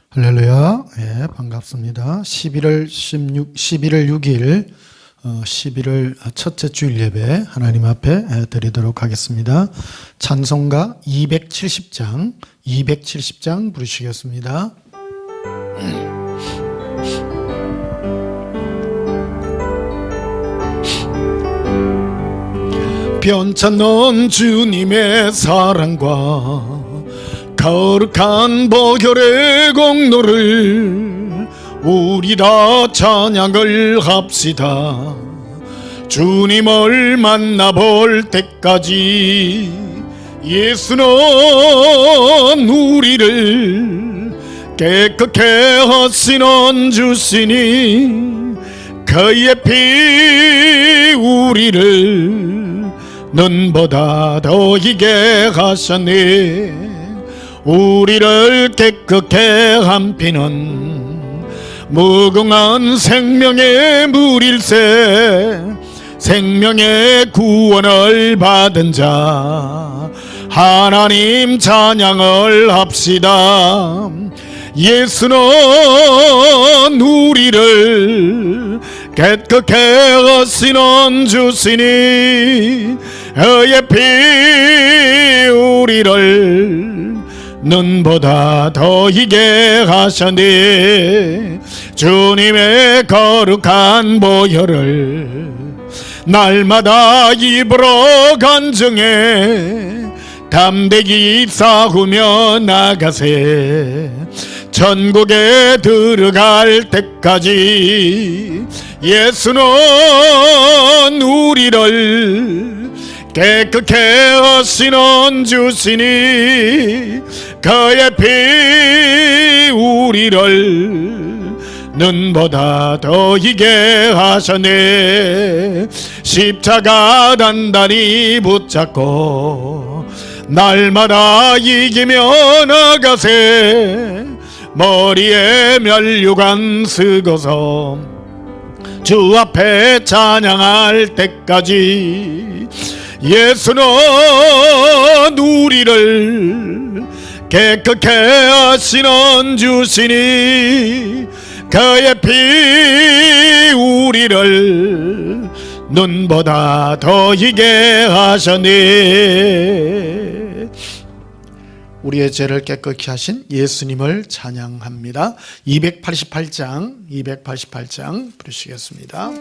할렐루야. 예, 반갑습니다. 11월 6일 11월 첫째 주일 예배 하나님 앞에 드리도록 하겠습니다. 찬송가 270장 부르시겠습니다. 변찮는 주님의 사랑과 거룩한 보혈의 공로를 우리 다 찬양을 합시다. 주님을 만나볼 때까지 예수는 우리를 깨끗게 하시는 주시니 그의 피 우리를 눈보다 더 희게 하셨네. 우리를 깨끗게 한 피는 무궁한 생명의 물일세. 생명의 구원을 받은 자 하나님 찬양을 합시다. 예수는 우리를 깨끗게 하시는 주시니 그의 피 우리를 눈보다 더 희게 하셨네. 주님의 거룩한 보혈을 날마다 입으로 간증해 담대히 싸우며 나가세. 천국에 들어갈 때까지 예수는 우리를 깨끗게 하시는 주시니 그의 피 우리를 눈보다 더 희게 하셨네. 십자가 단단히 붙잡고 날마다 이기며 나가세. 머리에 면류관 쓰고서 주 앞에 찬양할 때까지 예수는 우리를 깨끗게 하시는 주시니 그의 피 우리를 눈보다 더 희게 하셨네. 우리의 죄를 깨끗게 하신 예수님을 찬양합니다. 288장 부르시겠습니다.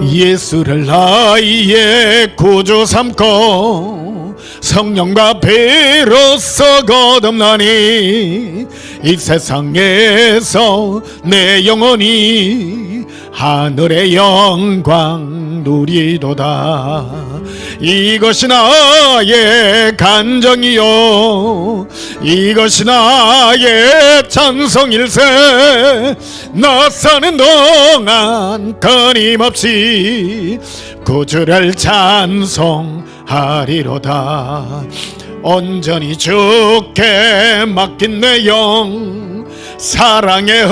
예수를 나의 구주 삼고 성령과 배로서 거듭나니 이 세상에서 내 영혼이 하늘의 영광 누리도다. 이것이 나의 간정이요 이것이 나의 찬송일세. 나 사는 동안 끊임없이 구주를 찬송하리로다. 온전히 주께 맡긴 내 영 사랑의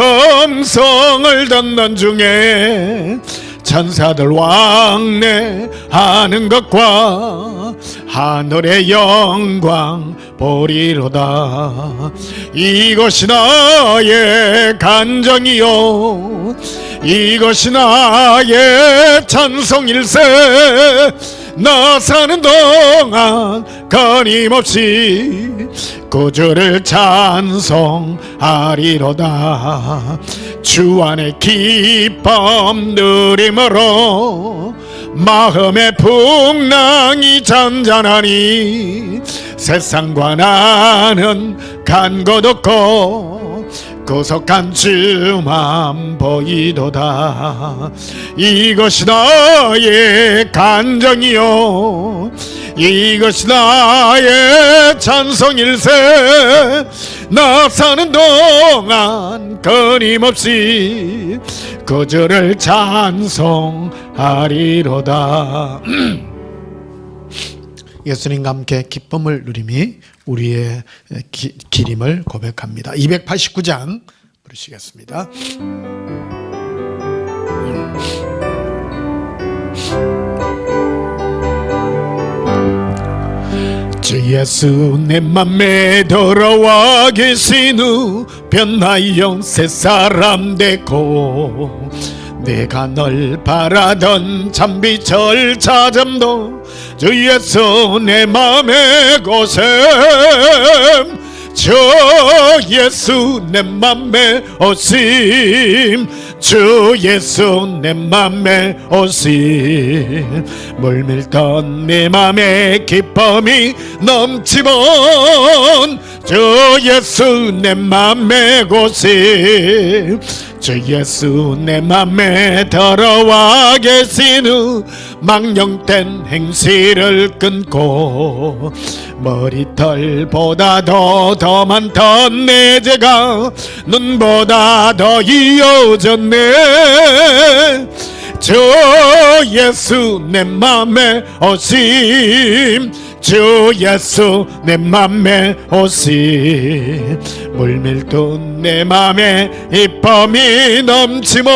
음성을 듣는 중에 천사들 왕래하는 것과 하늘의 영광 보리로다. 이것이 나의 간정이요 이것이 나의 찬송일세. 나 사는 동안 끊임없이 구주를 찬송하리로다. 주 안에 기쁨 누림으로 마음의 풍랑이 잔잔하니 세상과 나는 간 것 없고 구속한 주만 보이도다. 이것이 나의 간정이요 이것이 나의 찬송일세. 나 사는 동안 끊임없이 구주를 찬송하리로다. 예수님과 함께 기쁨을 누림이 우리의 길임을 고백합니다. 289장 부르시겠습니다. 예수 내 맘에 들어와 계신 후 변하여 새 사람 되고 내가 널 바라던 잠비철 찾음도 주 예수 내 맘에 고셈 주 예수 내 맘에 오심 주 예수 내 맘에 오심 물밀던 내 맘에 기쁨이 넘치면 주 예수 내 맘에 오심 주 예수 내 맘에 들어와 계신 후 망령된 행실을 끊고 머리털보다도 더 많던 내 죄가 눈보다 더 이어졌네 주 예수 내 맘에 오심 주 예수 내 맘에 오심 물밀던 내 맘에 기쁨이 넘치면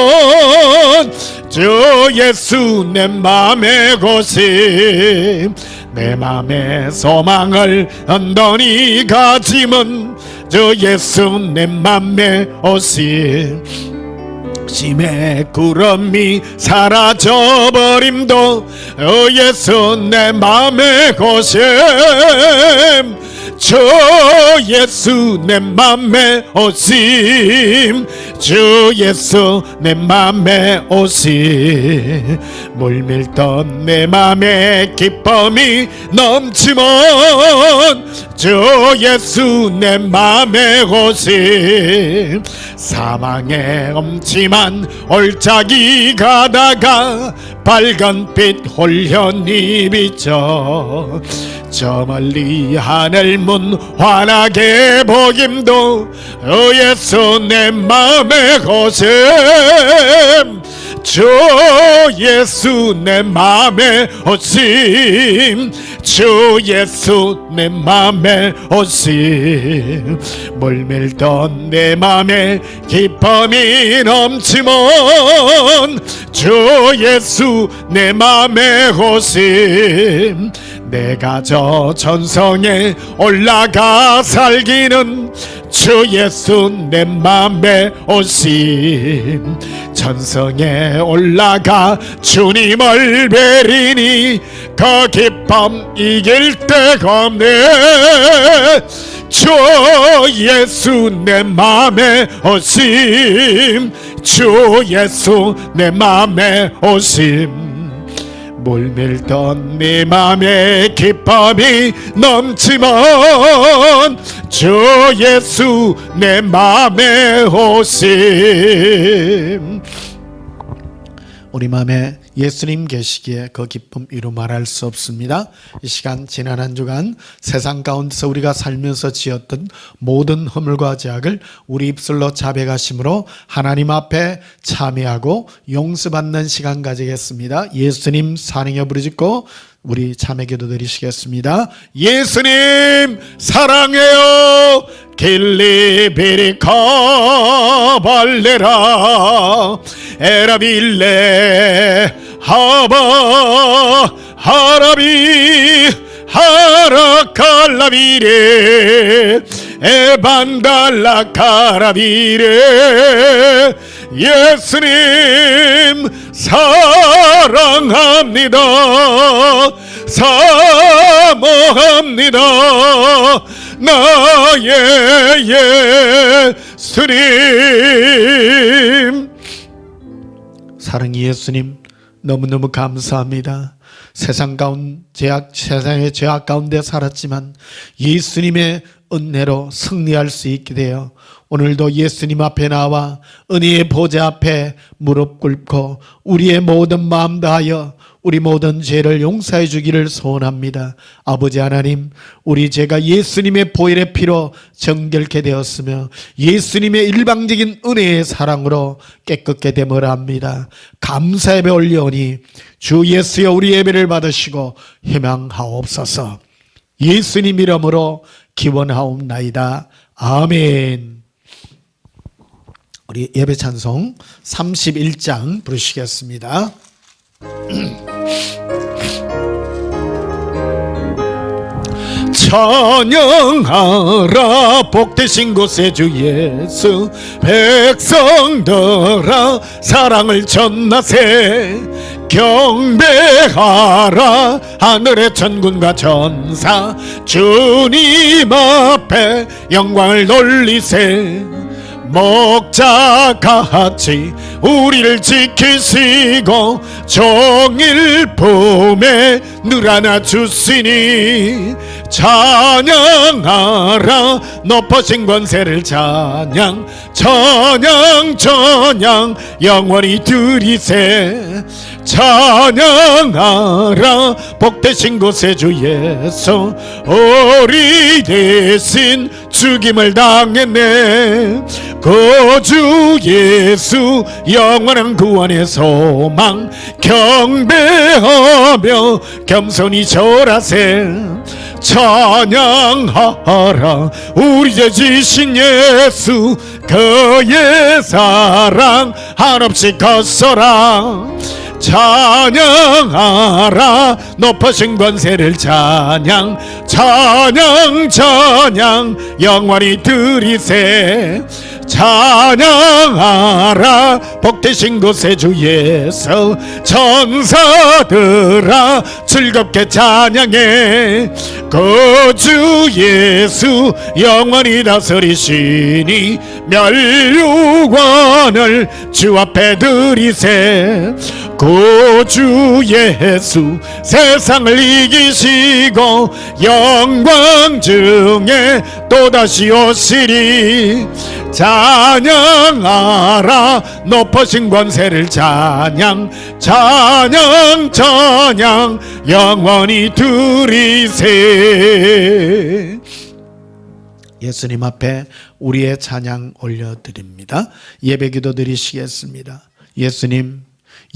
주 예수 내 맘에 오심 내 맘에 소망을 온전히 가지면 주 예수 내 맘에 오심 심의 구름이 사라져버림도 예수 내 맘에 고심 주 예수 내 맘에 오심 주 예수 내 맘에 오심 물밀던 내 맘에 기쁨이 넘치면 주 예수 내 맘에 오심 사망의 엄침한 올짝이 가다가 빨간 빛 홀연히 비쳐 저 멀리 하늘 문 환하게 보임도 예수 내 맘에 고심 주 예수 내 맘에 오심 주 예수 내 맘에 오심 물밀던 내 맘에 기쁨이 넘치면 주 예수 내 맘에 오심 내가 저 천성에 올라가 살기는 주 예수 내 맘에 오심 천성에 올라가 주님을 뵈리니 그 기쁨 이길 데가 없네 주 예수 내 맘에 오심 주 예수 내 맘에 오심 물밀던 내 맘에 기쁨이 넘치면 주 예수 내 맘에 오심 우리 마음에 예수님 계시기에 그 기쁨 이루 말할 수 없습니다. 이 시간 지난 한 주간 세상 가운데서 우리가 살면서 지었던 모든 허물과 죄악을 우리 입술로 자백하심으로 하나님 앞에 참회하고 용서받는 시간 가지겠습니다. 예수님 사랑해 부르짖고 우리 참회 기도 드리시겠습니다. 예수님 사랑해요 길리비리카 발레라 에라빌레 하바 하라비 하라칼라비레 에반달라 카라비레 예수님 사랑합니다 사모합니다 나의 예수님 사랑의 예수님 너무너무 감사합니다. 세상의 죄악 가운데 살았지만 예수님의 은혜로 승리할 수 있게 되어 오늘도 예수님 앞에 나와 은혜의 보좌 앞에 무릎 꿇고 우리의 모든 마음 다하여 우리 모든 죄를 용서해 주기를 소원합니다. 아버지 하나님, 우리 죄가 예수님의 보혈의 피로 정결케 되었으며 예수님의 일방적인 은혜의 사랑으로 깨끗게 됨을 압니다. 감사 예배 올려오니 주 예수여 우리 예배를 받으시고 희망하옵소서. 예수님 이름으로 기원하옵나이다. 아멘. 우리 예배 찬송 31장 부르시겠습니다. 찬양하라 복되신 곳에 주 예수 백성들아 사랑을 전하세 경배하라 하늘의 천군과 전사 주님 앞에 영광을 돌리세 목자같이 우리를 지키시고 종일 품에 늘 안아주시니 찬양하라 높으신 권세를 찬양 찬양 영원히 드리세 찬양하라 복되신 곳에 주 예수 우리 대신 죽임을 당했네 그 주 예수 영원한 구원의 소망 경배하며 겸손히 절하세 찬양하라 우리 제 지신 예수 그의 사랑 한없이 컸어라 찬양하라 높으신 권세를 찬양 영원히 드리세 찬양하라 복되신 곳에 주 예수 천사들아 즐겁게 찬양해 그 주 예수 영원히 다스리시니 멸류관을 주 앞에 드리세 그 주 예수 세상을 이기시고 영광 중에 또다시 오시리 찬양하라 높으신 권세를 찬양 영원히 드리세 예수님 앞에 우리의 찬양 올려드립니다. 예배기도 드리시겠습니다. 예수님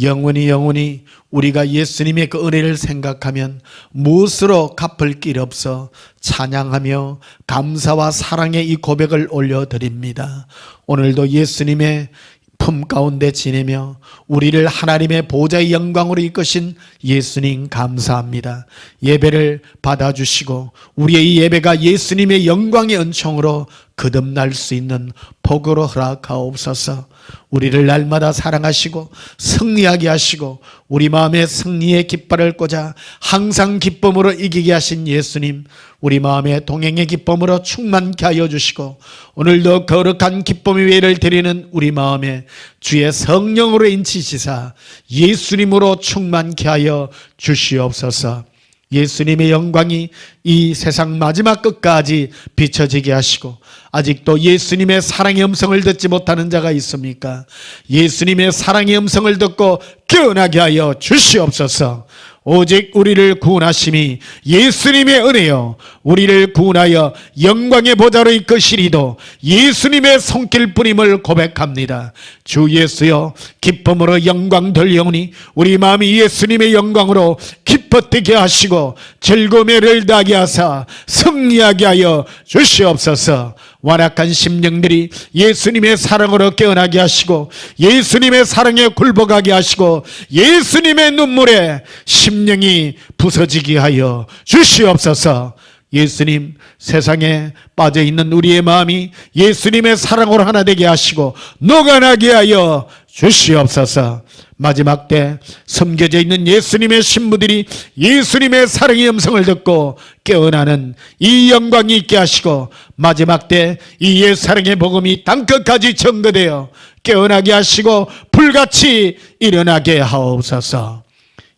영원히 우리가 예수님의 그 은혜를 생각하면 무엇으로 갚을 길 없어 찬양하며 감사와 사랑의 이 고백을 올려드립니다. 오늘도 예수님의 품 가운데 지내며 우리를 하나님의 보좌의 영광으로 이끄신 예수님 감사합니다. 예배를 받아주시고 우리의 이 예배가 예수님의 영광의 은총으로 거듭날 수 있는 복으로 허락하옵소서. 우리를 날마다 사랑하시고 승리하게 하시고 우리 마음에 승리의 깃발을 꽂아 항상 기쁨으로 이기게 하신 예수님, 우리 마음에 동행의 기쁨으로 충만케 하여 주시고 오늘도 거룩한 기쁨의 예를 드리는 우리 마음에 주의 성령으로 인치시사 예수님으로 충만케 하여 주시옵소서. 예수님의 영광이 이 세상 마지막 끝까지 비춰지게 하시고 아직도 예수님의 사랑의 음성을 듣지 못하는 자가 있습니까? 예수님의 사랑의 음성을 듣고 깨어나게 하여 주시옵소서. 오직 우리를 구원하심이 예수님의 은혜요 우리를 구원하여 영광의 보좌로 이끄시리도 예수님의 손길뿐임을 고백합니다. 주 예수여 기쁨으로 영광 돌려오니 우리 마음이 예수님의 영광으로 기뻐뜨게 하시고 즐거움을 나게 하사 승리하게 하여 주시옵소서. 완악한 심령들이 예수님의 사랑으로 깨어나게 하시고 예수님의 사랑에 굴복하게 하시고 예수님의 눈물에 심령이 부서지게 하여 주시옵소서. 예수님, 세상에 빠져있는 우리의 마음이 예수님의 사랑으로 하나 되게 하시고 녹아나게 하여 주시옵소서. 마지막 때 섬겨져 있는 예수님의 신부들이 예수님의 사랑의 음성을 듣고 깨어나는 이 영광이 있게 하시고 마지막 때 이 옛사랑의 복음이 땅끝까지 전거되어 깨어나게 하시고 불같이 일어나게 하옵소서.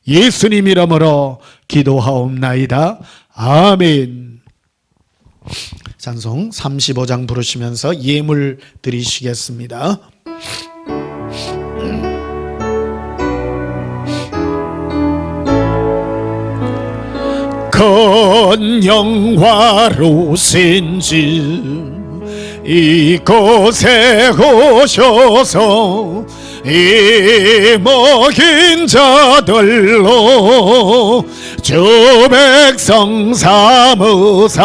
예수님 이름으로 기도하옵나이다. 아멘. 찬송 35장 부르시면서 예물 드리시겠습니다. 큰 영화로우신 주 이곳에 오셔서 이 먹인 자들로 주 백성 삼으사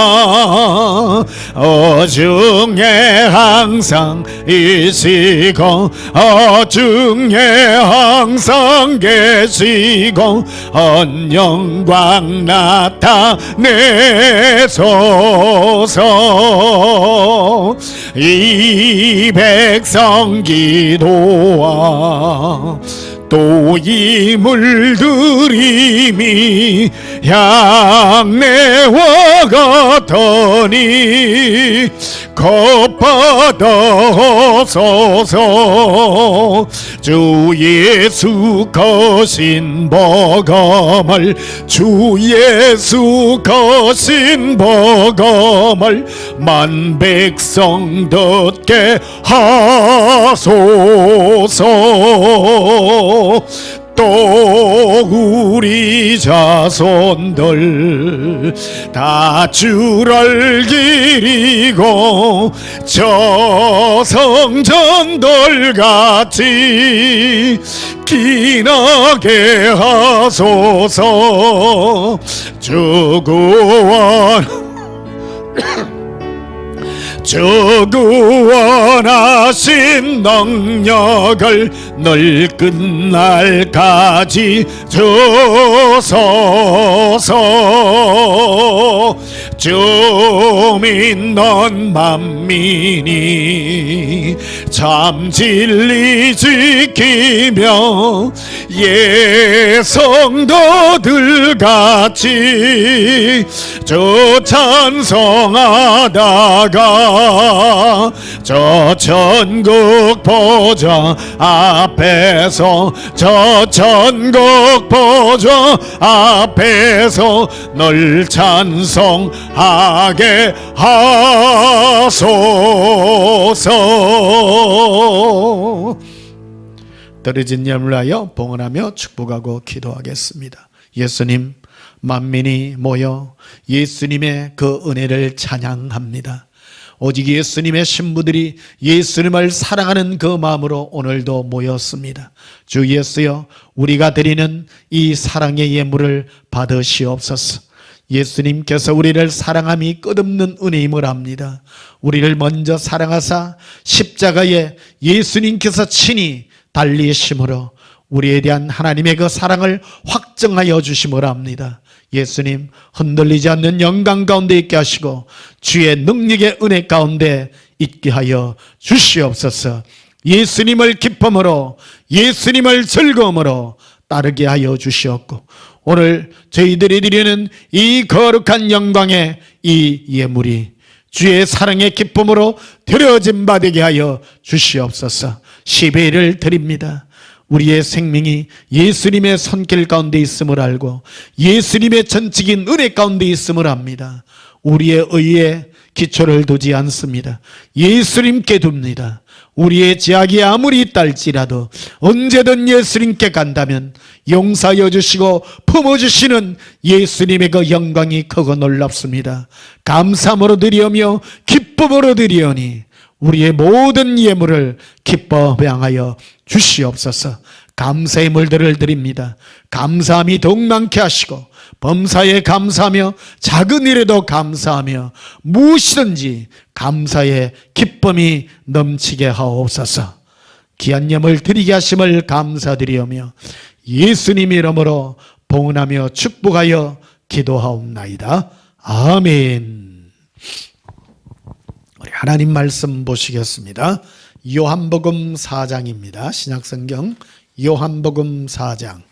어중에 항상 이시고 어중에 항상 계시고 언영광 나타내소서. 이 백성 기도와 또 이 물들임이 향내와 같으니 겁받아소서. 주 예수 거신 복음을 주 예수 거신 복음을 만 백성 듣게 하소서. 또 우리 자손들 다 주를 기리고 저 성전들 같이 기나게 하소서. 주 구원하신 능력을 늘 끝날까지 주소서. 주 믿는 만민이 참 진리 지키며 예성도들 같이 주 찬송하다가 저 천국 보좌 앞에서 저 천국 보좌 앞에서 늘 찬송하게 하소서. 떨어진 예물을 하여 봉헌하며 축복하고 기도하겠습니다. 예수님, 만민이 모여 예수님의 그 은혜를 찬양합니다. 오직 예수님의 신부들이 예수님을 사랑하는 그 마음으로 오늘도 모였습니다. 주 예수여, 우리가 드리는 이 사랑의 예물을 받으시옵소서. 예수님께서 우리를 사랑함이 끝없는 은혜임을 압니다. 우리를 먼저 사랑하사 십자가에 예수님께서 친히 달리심으로 우리에 대한 하나님의 그 사랑을 확정하여 주심을 압니다. 예수님, 흔들리지 않는 영광 가운데 있게 하시고 주의 능력의 은혜 가운데 있게 하여 주시옵소서. 예수님을 기쁨으로, 예수님을 즐거움으로 따르게 하여 주시옵고, 오늘 저희들이 드리는 이 거룩한 영광의 이 예물이 주의 사랑의 기쁨으로 드려진 바 되게 하여 주시옵소서. 10회를 드립니다. 우리의 생명이 예수님의 손길 가운데 있음을 알고 예수님의 전적인 은혜 가운데 있음을 압니다. 우리의 의에 기초를 두지 않습니다. 예수님께 둡니다. 우리의 제약이 아무리 있달지라도 언제든 예수님께 간다면 용서하여 주시고 품어주시는 예수님의 그 영광이 크고 놀랍습니다. 감사함으로 드리오며 기쁨으로 드리오니 우리의 모든 예물을 기뻐 향하여 주시옵소서. 감사의 물들을 드립니다. 감사함이 더욱 많게 하시고 범사에 감사하며 작은 일에도 감사하며 무엇이든지 감사의 기쁨이 넘치게 하옵소서. 귀한 예물 드리게 하심을 감사드리오며 예수님 이름으로 봉헌하며 축복하여 기도하옵나이다. 아멘. 우리 하나님 말씀 보시겠습니다. 요한복음 4장입니다. 신약성경 요한복음 4장.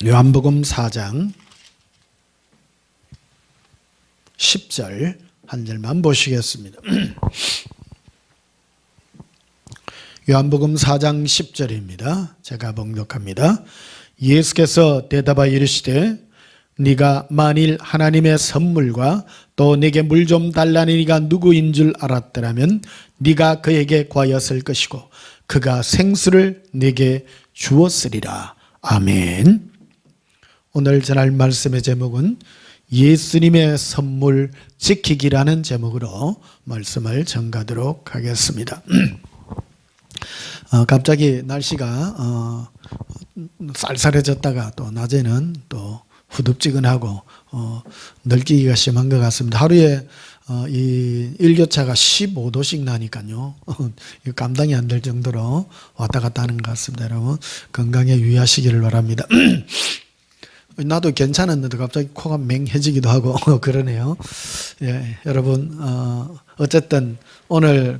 요한복음 4장 10절 한 절만 보시겠습니다. 요한복음 4장 10절입니다. 제가 봉독합니다. 예수께서 대답하여 이르시되 네가 만일 하나님의 선물과 또 내게 물 좀 달라는 이가 누구인 줄 알았더라면 네가 그에게 구하였을 것이고 그가 생수를 내게 주었으리라. 아멘. 오늘 전할 말씀의 제목은 예수님의 선물 지키기라는 제목으로 말씀을 전가하도록 하겠습니다. 갑자기 날씨가 쌀쌀해졌다가 또 낮에는 또 후덥지근하고 널뛰기가 심한 것 같습니다. 하루에 이 일교차가 15도씩 나니까요. 감당이 안 될 정도로 왔다 갔다 하는 것 같습니다. 여러분 건강에 유의하시기를 바랍니다. 나도 괜찮았는데 갑자기 코가 맹해지기도 하고 그러네요. 예, 여러분 어쨌든 오늘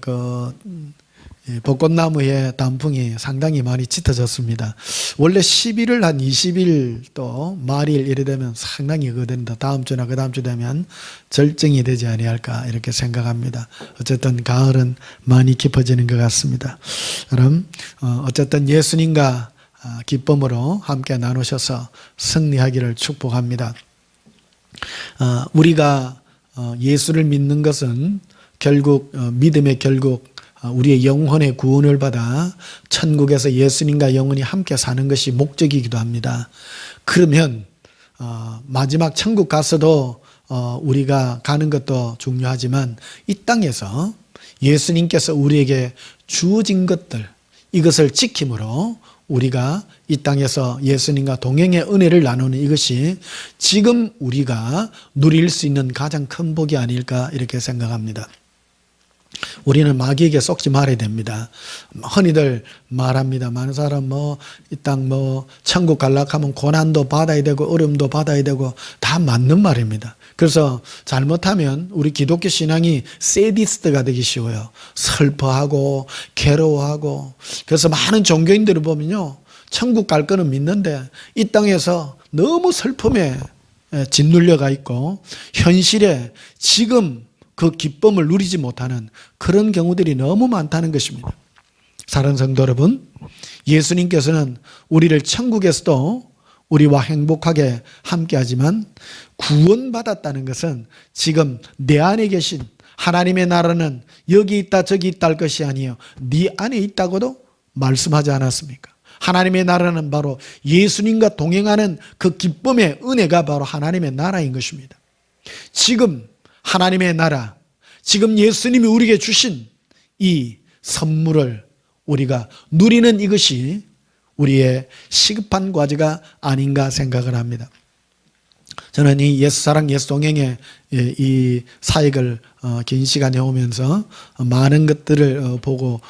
벚꽃나무의 단풍이 상당히 많이 짙어졌습니다. 원래 10일을 한 20일 또 말일 이래 되면 상당히 그된다. 다음 주나 그 다음 주 되면 절정이 되지 아니할까 이렇게 생각합니다. 어쨌든 가을은 많이 깊어지는 것 같습니다. 그럼 어쨌든 예수님과 기쁨으로 함께 나누셔서 승리하기를 축복합니다. 우리가 예수를 믿는 것은 결국 믿음의 결국 우리의 영혼의 구원을 받아 천국에서 예수님과 영원히 함께 사는 것이 목적이기도 합니다. 그러면 마지막 천국 가서도 우리가 가는 것도 중요하지만 이 땅에서 예수님께서 우리에게 주어진 것들 이것을 지킴으로 우리가 이 땅에서 예수님과 동행의 은혜를 나누는 이것이 지금 우리가 누릴 수 있는 가장 큰 복이 아닐까 이렇게 생각합니다. 우리는 마귀에게 속지 말아야 됩니다. 흔히들 말합니다. 많은 사람 이 땅 천국 갈라고 하면 고난도 받아야 되고 어려움도 받아야 되고 다 맞는 말입니다. 그래서 잘못하면 우리 기독교 신앙이 세디스트가 되기 쉬워요. 슬퍼하고 괴로워하고. 그래서 많은 종교인들을 보면요, 천국 갈 거는 믿는데 이 땅에서 너무 슬픔에 짓눌려가 있고 현실에 지금 그 기쁨을 누리지 못하는 그런 경우들이 너무 많다는 것입니다. 사랑하는 성도 여러분, 예수님께서는 우리를 천국에서도 우리와 행복하게 함께하지만 구원받았다는 것은 지금 내 안에 계신 하나님의 나라는 여기 있다 저기 있다 할 것이 아니에요. 네 안에 있다고도 말씀하지 않았습니까? 하나님의 나라는 바로 예수님과 동행하는 그 기쁨의 은혜가 바로 하나님의 나라인 것입니다. 지금 하나님의 나라, 지금 예수님이 우리에게 주신 이 선물을 우리가 누리는 이것이 우리의 시급한 과제가 아닌가 생각을 합니다. 저는 이 예수사랑 예수동행의 이 사역을 긴 시간 해오면서 많은 것들을 보고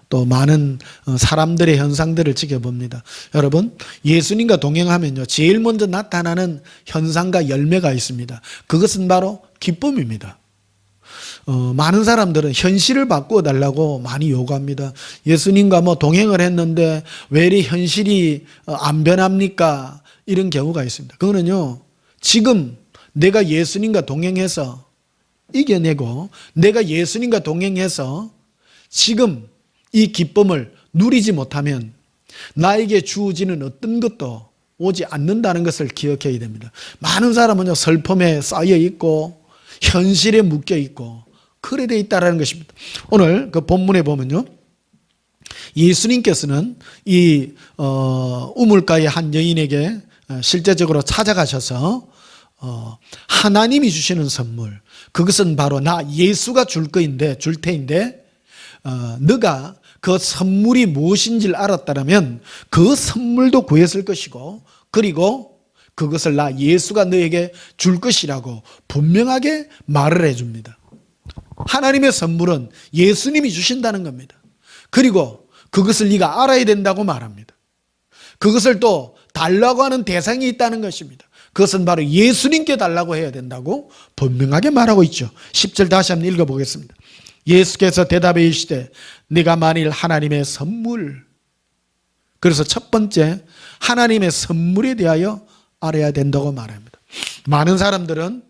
또 많은 사람들의 현상들을 지켜봅니다. 여러분, 예수님과 동행하면요, 제일 먼저 나타나는 현상과 열매가 있습니다. 그것은 바로 기쁨입니다. 많은 사람들은 현실을 바꾸어 달라고 많이 요구합니다. 예수님과 동행을 했는데 왜 이리 현실이 안 변합니까? 이런 경우가 있습니다. 그거는요, 지금 내가 예수님과 동행해서 이겨내고 내가 예수님과 동행해서 지금 이 기쁨을 누리지 못하면 나에게 주어지는 어떤 것도 오지 않는다는 것을 기억해야 됩니다. 많은 사람은요, 슬픔에 쌓여 있고 현실에 묶여 있고 그래 돼 있다라는 것입니다. 오늘 그 본문에 보면요, 예수님께서는 이 우물가의 한 여인에게 실제적으로 찾아가셔서 하나님이 주시는 선물, 그것은 바로 나 예수가 줄 테인데 너가 그 선물이 무엇인지를 알았다면 그 선물도 구했을 것이고 그리고 그것을 나 예수가 너에게 줄 것이라고 분명하게 말을 해줍니다. 하나님의 선물은 예수님이 주신다는 겁니다. 그리고 그것을 네가 알아야 된다고 말합니다. 그것을 또 달라고 하는 대상이 있다는 것입니다. 그것은 바로 예수님께 달라고 해야 된다고 분명하게 말하고 있죠. 10절 다시 한번 읽어보겠습니다. 예수께서 대답해 이르시되 네가 만일 하나님의 선물, 그래서 첫 번째 하나님의 선물에 대하여 알아야 된다고 말합니다. 많은 사람들은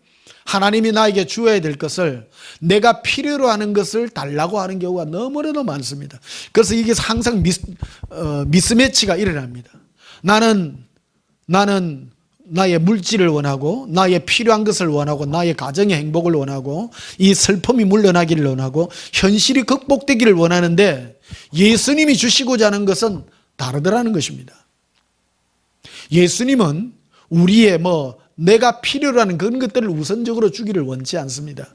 하나님이 나에게 주어야 될 것을 내가 필요로 하는 것을 달라고 하는 경우가 너무나도 많습니다. 그래서 이게 항상 미스매치가 일어납니다. 나는 나의 물질을 원하고 나의 필요한 것을 원하고 나의 가정의 행복을 원하고 이 슬픔이 물러나기를 원하고 현실이 극복되기를 원하는데 예수님이 주시고자 하는 것은 다르더라는 것입니다. 예수님은 우리의 내가 필요로 하는 그런 것들을 우선적으로 주기를 원치 않습니다.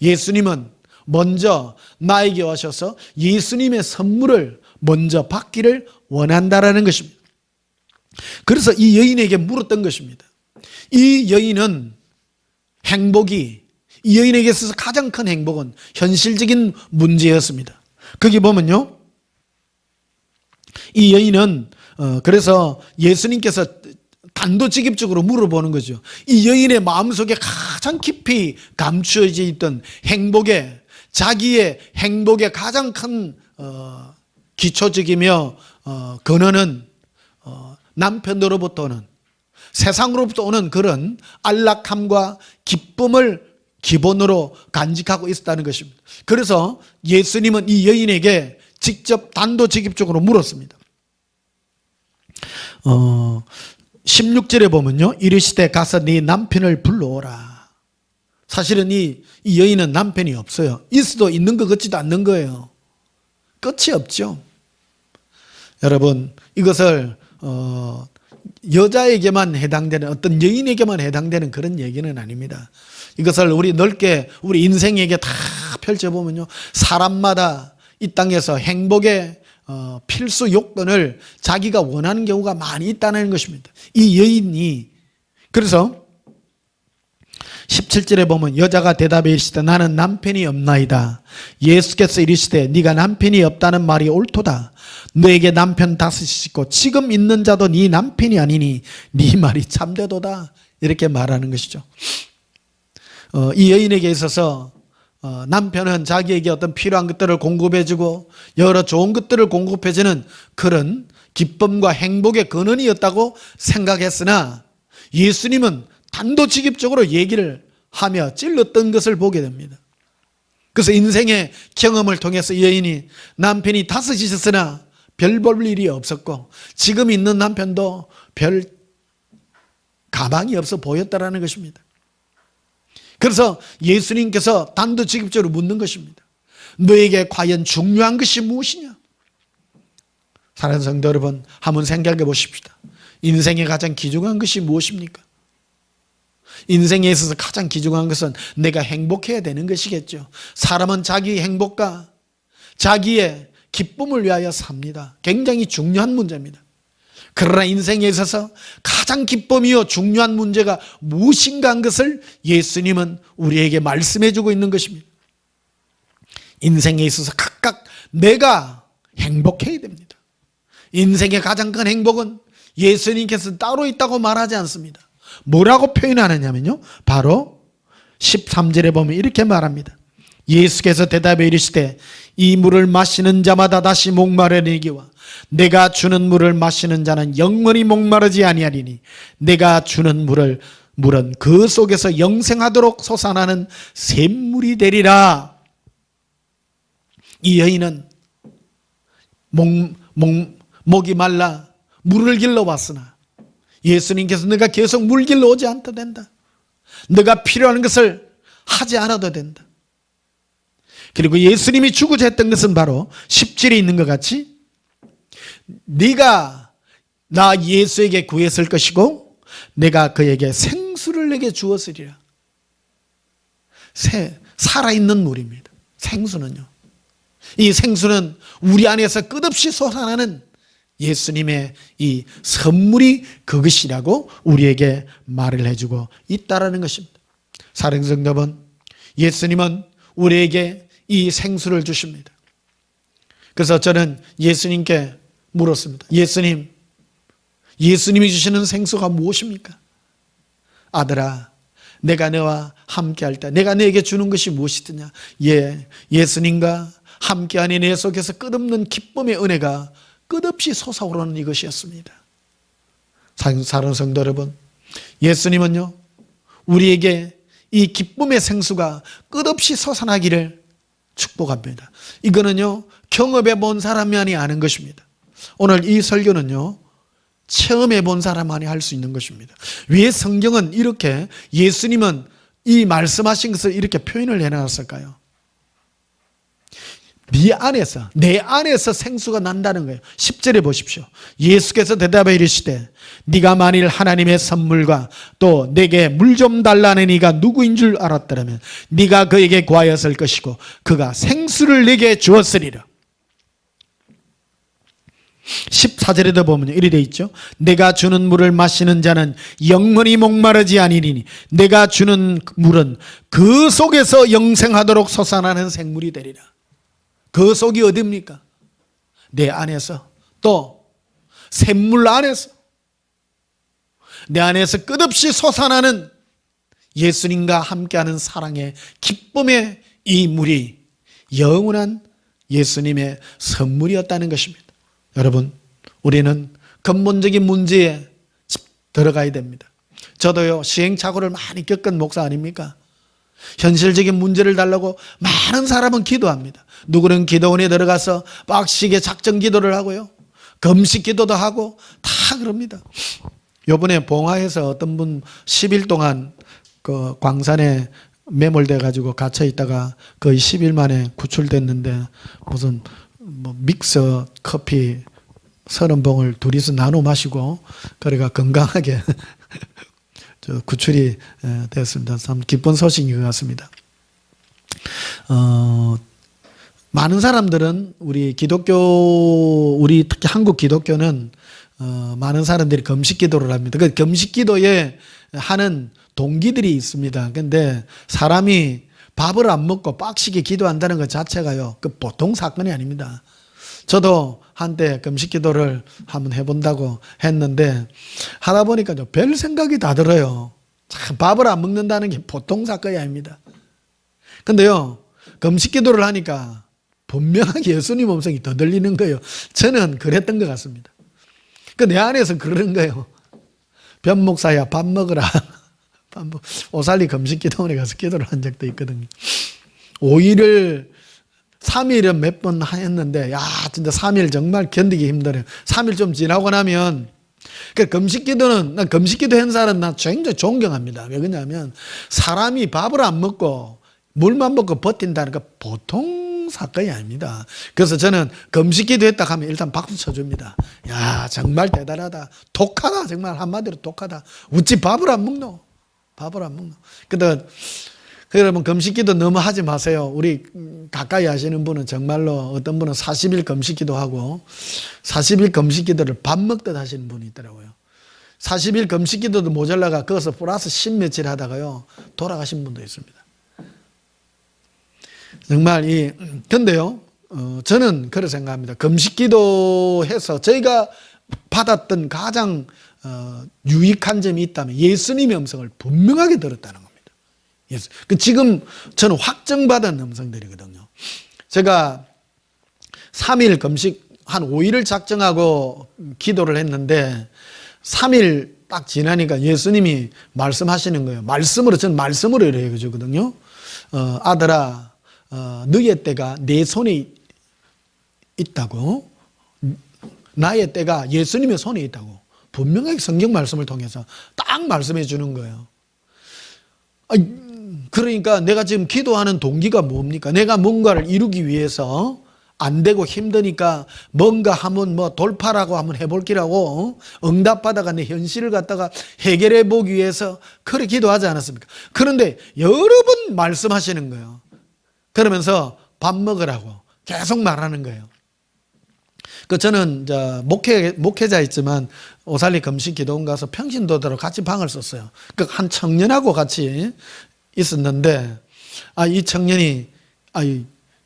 예수님은 먼저 나에게 오셔서 예수님의 선물을 먼저 받기를 원한다라는 것입니다. 그래서 이 여인에게 물었던 것입니다. 이 여인은 이 여인에게 있어서 가장 큰 행복은 현실적인 문제였습니다. 거기 보면요, 이 여인은 그래서 예수님께서 단도직입적으로 물어보는 거죠. 이 여인의 마음속에 가장 깊이 감추어져 있던 자기의 행복의 가장 큰 기초적이며 근원은 남편으로부터 오는, 세상으로부터 오는 그런 안락함과 기쁨을 기본으로 간직하고 있었다는 것입니다. 그래서 예수님은 이 여인에게 직접 단도직입적으로 물었습니다. 16절에 보면요, 이르시되 가서 네 남편을 불러오라. 사실은 이 여인은 남편이 없어요. 있어도 있는 것 같지도 않는 거예요. 끝이 없죠. 여러분, 이것을 여자에게만 해당되는, 어떤 여인에게만 해당되는 그런 얘기는 아닙니다. 이것을 넓게 우리 인생에게 다 펼쳐보면요, 사람마다 이 땅에서 행복의 필수 요건을 자기가 원하는 경우가 많이 있다는 것입니다. 이 여인이, 그래서 17절에 보면 여자가 대답해 이르시되 나는 남편이 없나이다. 예수께서 이르시되 네가 남편이 없다는 말이 옳도다. 너에게 남편 다섯이 있고 지금 있는 자도 네 남편이 아니니 네 말이 참되도다. 이렇게 말하는 것이죠. 이 여인에게 있어서 남편은 자기에게 어떤 필요한 것들을 공급해주고 여러 좋은 것들을 공급해주는 그런 기쁨과 행복의 근원이었다고 생각했으나 예수님은 단도직입적으로 얘기를 하며 찔렀던 것을 보게 됩니다. 그래서 인생의 경험을 통해서 이 여인이 남편이 다섯이 있었으나 별 볼 일이 없었고 지금 있는 남편도 별 가망이 없어 보였다라는 것입니다. 그래서 예수님께서 단도직입적으로 묻는 것입니다. 너에게 과연 중요한 것이 무엇이냐? 사랑하는 성도 여러분, 한번 생각해 보십시다. 인생에 가장 귀중한 것이 무엇입니까? 인생에 있어서 가장 귀중한 것은 내가 행복해야 되는 것이겠죠. 사람은 자기 행복과 자기의 기쁨을 위하여 삽니다. 굉장히 중요한 문제입니다. 그러나 인생에 있어서 가장 기쁨이요 중요한 문제가 무엇인가 한 것을 예수님은 우리에게 말씀해 주고 있는 것입니다. 인생에 있어서 각각 내가 행복해야 됩니다. 인생의 가장 큰 행복은 예수님께서 따로 있다고 말하지 않습니다. 뭐라고 표현하느냐면요, 바로 13절에 보면 이렇게 말합니다. 예수께서 대답해 이르시되 이 물을 마시는 자마다 다시 목마르니기와 내가 주는 물을 마시는 자는 영원히 목마르지 아니하리니 내가 주는 물은 그 속에서 영생하도록 솟아나는 샘물이 되리라. 이 여인은 목이 말라 물을 길러 왔으나 예수님께서 너가 계속 물 길러 오지 않아도 된다. 너가 필요한 것을 하지 않아도 된다. 그리고 예수님이 주고자 했던 것은 바로 10절에 있는 것 같이 네가 나 예수에게 구했을 것이고 내가 그에게 생수를 내게 주었으리라. 살아있는 물입니다. 생수는요. 이 생수는 우리 안에서 끝없이 솟아나는 예수님의 이 선물이 그것이라고 우리에게 말을 해주고 있다라는 것입니다. 사랑하는 성도 여러분, 예수님은 우리에게 이 생수를 주십니다. 그래서 저는 예수님께 물었습니다. 예수님이 주시는 생수가 무엇입니까? 아들아, 내가 너와 함께할 때 내가 너에게 주는 것이 무엇이더냐? 예수님과 함께하니 내 속에서 끝없는 기쁨의 은혜가 끝없이 솟아오르는 이것이었습니다. 사랑하는 성도 여러분, 예수님은요 우리에게 이 기쁨의 생수가 끝없이 솟아나기를 축복합니다. 이거는요 경험해 본 사람만이 아는 것입니다. 오늘 이 설교는요 체험해 본 사람만이 할 수 있는 것입니다. 왜 성경은 이렇게 예수님은 이 말씀하신 것을 이렇게 표현을 해놨을까요? 네 안에서, 내 안에서 생수가 난다는 거예요. 10절에 보십시오. 예수께서 대답해 이르시되 네가 만일 하나님의 선물과 또 내게 물 좀 달라는 이가 누구인 줄 알았더라면 네가 그에게 구하였을 것이고 그가 생수를 내게 주었으리라. 14절에도 보면 이리 되어 있죠. 내가 주는 물을 마시는 자는 영원히 목마르지 아니리니 내가 주는 물은 그 속에서 영생하도록 솟아나는 생물이 되리라. 그 속이 어디입니까? 내 안에서, 또 샘물 안에서, 내 안에서 끝없이 솟아나는 예수님과 함께하는 사랑의 기쁨의 이 물이 영원한 예수님의 선물이었다는 것입니다. 여러분, 우리는 근본적인 문제에 들어가야 됩니다. 저도요, 시행착오를 많이 겪은 목사 아닙니까? 현실적인 문제를 달라고 많은 사람은 기도합니다. 누구는 기도원에 들어가서 빡시게 작정 기도를 하고요, 금식 기도도 하고 다 그럽니다. 요번에 봉화에서 어떤 분 10일 동안 그 광산에 매몰돼 가지고 갇혀 있다가 거의 10일 만에 구출됐는데 무슨 뭐 믹서 커피 30봉을 둘이서 나눠 마시고 그래가 건강하게 저 구출이 됐습니다. 참 기쁜 소식인 것 같습니다. 많은 사람들은 우리 기독교, 우리 특히 한국 기독교는 많은 사람들이 금식 기도를 합니다. 그 금식 기도에 하는 동기들이 있습니다. 근데 사람이 밥을 안 먹고 빡시게 기도한다는 것 자체가요, 그 보통 사건이 아닙니다. 저도 한때 금식 기도를 한번 해본다고 했는데 하다 보니까 별 생각이 다 들어요. 참 밥을 안 먹는다는 게 보통 사건이 아닙니다. 근데요, 금식 기도를 하니까 분명하게 예수님 음성이 더 들리는 거예요. 저는 그랬던 것 같습니다. 그 내 안에서 그러는 거예요. 변 목사야, 밥 먹으라. 오살리 금식 기도원에 가서 기도를 한 적도 있거든요. 5일을 3일은 몇 번 했는데, 야, 진짜 3일 정말 견디기 힘들어요. 3일 좀 지나고 나면, 그 금식 기도는, 난 금식 기도 한 사람은 난 굉장히 존경합니다. 왜 그러냐면, 사람이 밥을 안 먹고, 물만 먹고 버틴다는 거 보통 사건이 아닙니다. 그래서 저는 금식 기도 했다 하면 일단 박수 쳐줍니다. 야, 정말 대단하다. 독하다. 정말 한마디로 독하다. 어찌 밥을 안 먹노? 밥을 안 먹노? 근데 여러분, 금식기도 너무 하지 마세요. 우리 가까이 하시는 분은 정말로 어떤 분은 40일 금식기도 하고 40일 금식기도를 밥 먹듯 하시는 분이 있더라고요. 40일 금식기도도 모자라가 거기서 플러스 10 며칠 하다가요 돌아가신 분도 있습니다. 정말 근데요, 저는 그렇게 생각합니다. 금식기도 해서 저희가 받았던 가장 유익한 점이 있다면 예수님의 음성을 분명하게 들었다는 겁니다. 지금 저는 확정받은 음성들이거든요. 제가 3일 금식 한 5일을 작정하고 기도를 했는데 3일 딱 지나니까 예수님이 말씀하시는 거예요. 말씀으로, 저는 말씀으로 이렇게 해주거든요. 아들아, 너의 때가 내 손에 있다고. 나의 때가 예수님의 손에 있다고. 분명하게 성경 말씀을 통해서 딱 말씀해 주는 거예요. 그러니까 내가 지금 기도하는 동기가 뭡니까? 내가 뭔가를 이루기 위해서 안 되고 힘드니까 뭔가 한번 뭐 돌파라고 한번 해볼기라고 응답받아가 내 현실을 갖다가 해결해 보기 위해서 그렇게 기도하지 않았습니까? 그런데 여러 번 말씀하시는 거예요. 그러면서 밥 먹으라고 계속 말하는 거예요. 저는 목회자였지만 오살리 금식 기도원 가서 평신도들하고 같이 방을 썼어요. 한 청년하고 같이 있었는데, 이 청년이,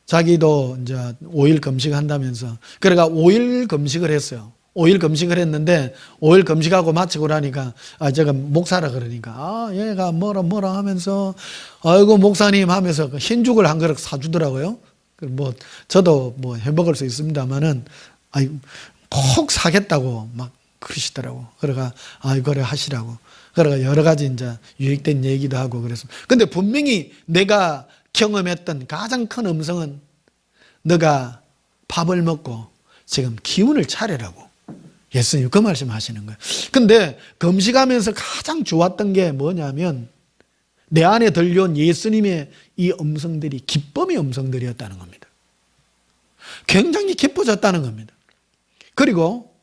자기도 이제 5일 금식한다면서. 그래가 5일 금식을 했어요. 5일 금식을 했는데, 5일 금식하고 마치고 나니까, 제가 목사라 그러니까, 얘가 뭐라 하면서, 아이고, 목사님 하면서 흰죽을 한 그릇 사주더라고요. 저도 해 먹을 수 있습니다만은, 꼭 사겠다고 막 그러시더라고. 그래가, 그래 하시라고. 그래가 여러 가지 이제 유익된 얘기도 하고 그래서. 근데 분명히 내가 경험했던 가장 큰 음성은 너가 밥을 먹고 지금 기운을 차리라고. 예수님 그 말씀 하시는 거예요. 근데 금식하면서 가장 좋았던 게 뭐냐면 내 안에 들려온 예수님의 이 음성들이 기쁨의 음성들이었다는 겁니다. 굉장히 기뻐졌다는 겁니다. 그리고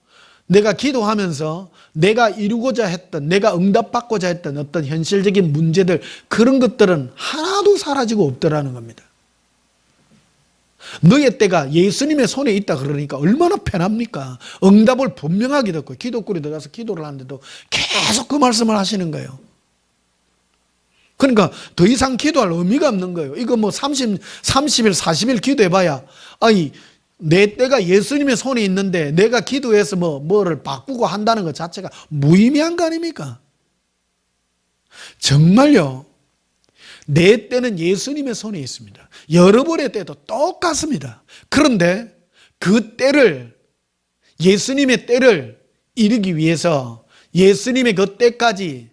내가 기도하면서 내가 이루고자 했던, 내가 응답받고자 했던 어떤 현실적인 문제들, 그런 것들은 하나도 사라지고 없더라는 겁니다. 너의 때가 예수님의 손에 있다 그러니까 얼마나 편합니까? 응답을 분명하게 듣고 기도굴에 들어가서 기도를 하는데도 계속 그 말씀을 하시는 거예요. 그러니까 더 이상 기도할 의미가 없는 거예요. 이거 뭐 30일, 40일 기도해봐야, 아니, 내 때가 예수님의 손에 있는데 내가 기도해서 뭐를 바꾸고 한다는 것 자체가 무의미한 거 아닙니까? 정말요. 내 때는 예수님의 손에 있습니다. 여러분의 때도 똑같습니다. 그런데 그 때를, 예수님의 때를 이루기 위해서 예수님의 그 때까지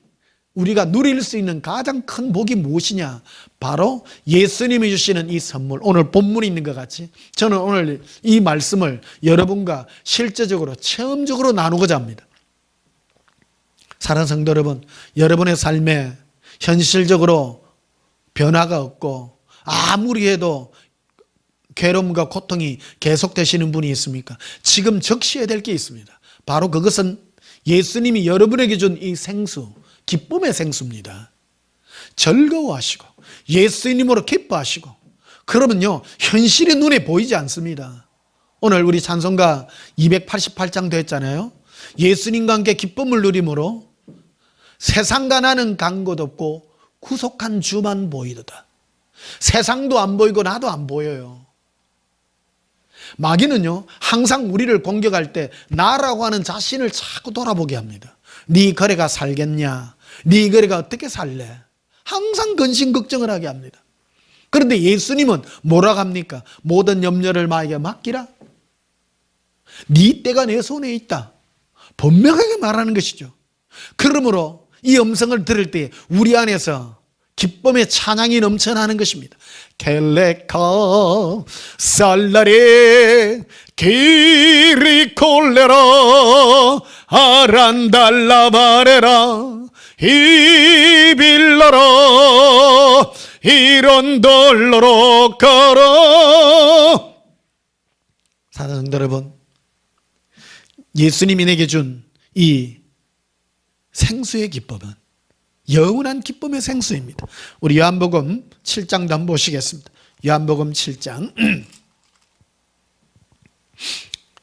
우리가 누릴 수 있는 가장 큰 복이 무엇이냐? 바로 예수님이 주시는 이 선물, 오늘 본문에 있는 것 같이 저는 오늘 이 말씀을 여러분과 실제적으로 체험적으로 나누고자 합니다. 사랑하는 성도 여러분, 여러분의 삶에 현실적으로 변화가 없고 아무리 해도 괴로움과 고통이 계속되시는 분이 있습니까? 지금 적시해야 될 게 있습니다. 바로 그것은 예수님이 여러분에게 준 이 생수, 기쁨의 생수입니다. 즐거워하시고 예수님으로 기뻐하시고, 그러면요 현실이 눈에 보이지 않습니다. 오늘 우리 찬송가 288장 됐잖아요. 예수님과 함께 기쁨을 누림으로 세상과 나는 간 곳 없고 구속한 주만 보이도다. 세상도 안 보이고 나도 안 보여요. 마귀는요 항상 우리를 공격할 때 나라고 하는 자신을 자꾸 돌아보게 합니다. 네 거래가 살겠냐? 네 거래가 어떻게 살래? 항상 근심 걱정을 하게 합니다. 그런데 예수님은 뭐라고 합니까? 모든 염려를 나에게 맡기라. 네 때가 내 손에 있다. 분명하게 말하는 것이죠. 그러므로 이 음성을 들을 때 우리 안에서 기쁨의 찬양이 넘쳐나는 것입니다. 켈레카 살라레 기리콜레라 아란달라바레라 이빌라라 이런돌로로 걸어. 사랑하는 성도 여러분, 예수님이 내게 준 이 생수의 기쁨은 영원한 기쁨의 생수입니다. 우리 요한복음 7장도 한번 보시겠습니다. 요한복음 7장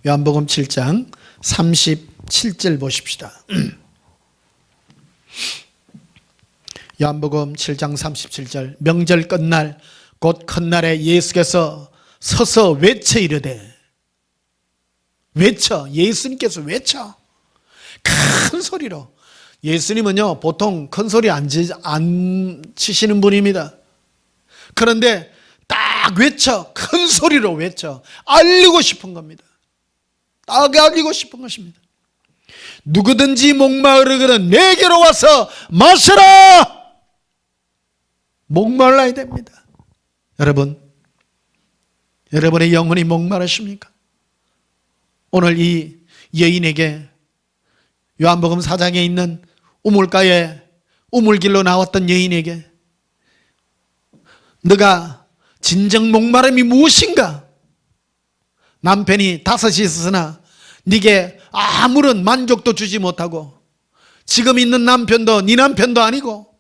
요한복음 7장 37절 보십시다. 요한복음 7장 37절, 명절 끝날 곧 큰날에 예수께서 서서 외쳐 이르되, 외쳐, 예수님께서 외쳐 큰 소리로. 예수님은요 보통 큰 소리 안 치시는 분입니다. 그런데 딱 외쳐, 큰 소리로 외쳐 알리고 싶은 겁니다. 딱 알리고 싶은 것입니다. 누구든지 목마르거든 내게로 와서 마시라. 목말라야 됩니다. 여러분, 여러분의 영혼이 목마르십니까? 오늘 이 여인에게 요한복음 4장에 있는 우물가에 우물길로 나왔던 여인에게 너가 진정 목마름이 무엇인가? 남편이 5이 있으나 네게 아무런 만족도 주지 못하고 지금 있는 남편도 네 남편도 아니고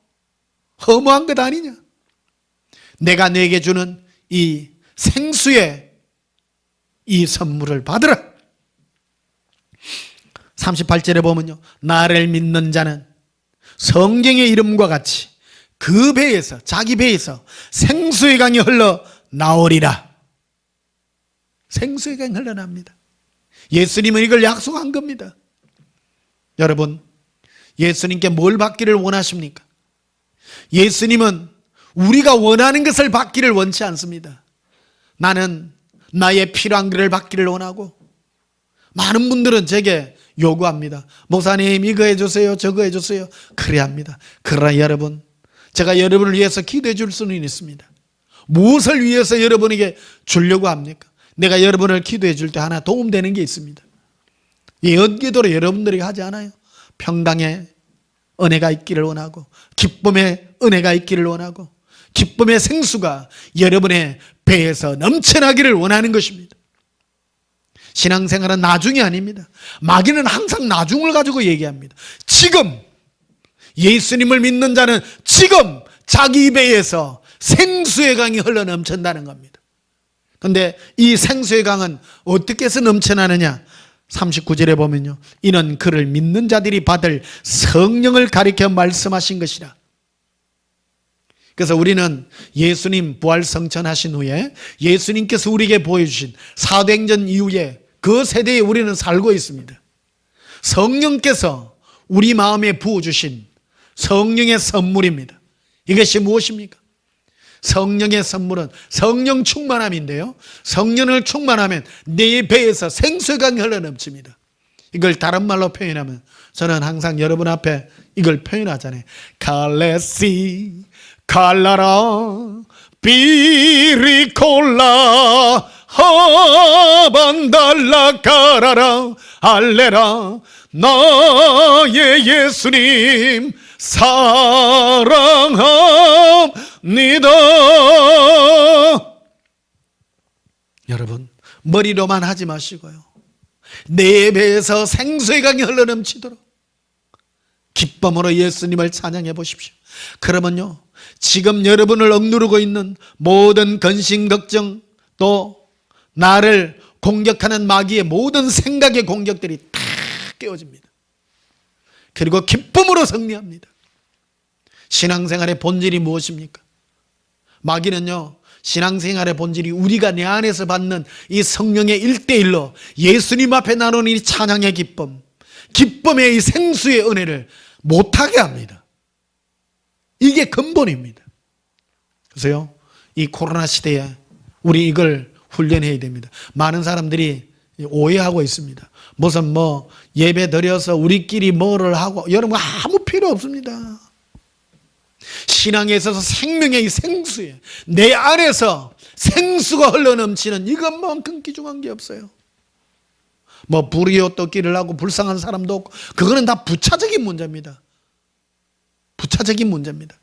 허무한 것 아니냐? 내가 네게 주는 이 생수의 이 선물을 받으라. 38절에 보면요, 나를 믿는 자는 성경의 이름과 같이 그 배에서, 자기 배에서 생수의 강이 흘러 나오리라. 생수의 강이 흘러납니다. 예수님은 이걸 약속한 겁니다. 여러분, 예수님께 뭘 받기를 원하십니까? 예수님은 우리가 원하는 것을 받기를 원치 않습니다. 나는 나의 필요한 것을 받기를 원하고, 많은 분들은 제게 요구합니다. 목사님 이거 해주세요, 저거 해주세요. 그래야 합니다. 그러나 여러분, 제가 여러분을 위해서 기도해 줄 수는 있습니다. 무엇을 위해서 여러분에게 주려고 합니까? 내가 여러분을 기도해 줄 때 하나 도움되는 게 있습니다. 예언기도로 여러분들이 하지 않아요? 평강의 은혜가 있기를 원하고, 기쁨의 은혜가 있기를 원하고, 기쁨의 생수가 여러분의 배에서 넘쳐나기를 원하는 것입니다. 신앙생활은 나중이 아닙니다. 마귀는 항상 나중을 가지고 얘기합니다. 지금 예수님을 믿는 자는 지금 자기 입에서 생수의 강이 흘러넘친다는 겁니다. 그런데 이 생수의 강은 어떻게 해서 넘쳐나느냐? 39절에 보면요, 이는 그를 믿는 자들이 받을 성령을 가리켜 말씀하신 것이라. 그래서 우리는 예수님 부활 성천하신 후에 예수님께서 우리에게 보여주신 사도행전 이후에 그 세대에 우리는 살고 있습니다. 성령께서 우리 마음에 부어주신 성령의 선물입니다. 이것이 무엇입니까? 성령의 선물은 성령 충만함인데요, 성령을 충만하면 내 배에서 생수의 강이 흘러넘칩니다. 이걸 다른 말로 표현하면, 저는 항상 여러분 앞에 이걸 표현하잖아요. 칼레시 칼라라 비리콜라 하반달라 까라라 알레라 나의 예수님 사랑합니다. 여러분, 머리로만 하지 마시고요, 내 배에서 생수의 강이 흘러넘치도록 기쁨으로 예수님을 찬양해 보십시오. 그러면요, 지금 여러분을 억누르고 있는 모든 근심 걱정, 또 나를 공격하는 마귀의 모든 생각의 공격들이 다 깨어집니다. 그리고 기쁨으로 승리합니다. 신앙생활의 본질이 무엇입니까? 마귀는요, 신앙생활의 본질이 우리가 내 안에서 받는 이 성령의 1대1로 예수님 앞에 나누는 이 찬양의 기쁨, 기쁨의 이 생수의 은혜를 못하게 합니다. 이게 근본입니다. 그래서요, 이 코로나 시대에 우리 이걸 훈련해야 됩니다. 많은 사람들이 오해하고 있습니다. 무슨 예배 드려서 우리끼리 뭐를 하고, 여러분 아무 필요 없습니다. 신앙에 있어서 생명의 이 생수에 내 안에서 생수가 흘러넘치는 이것만큼 귀중한 게 없어요. 불이요 떡기를 하고 불쌍한 사람도 없고, 그거는 다 부차적인 문제입니다. 부차적인 문제입니다.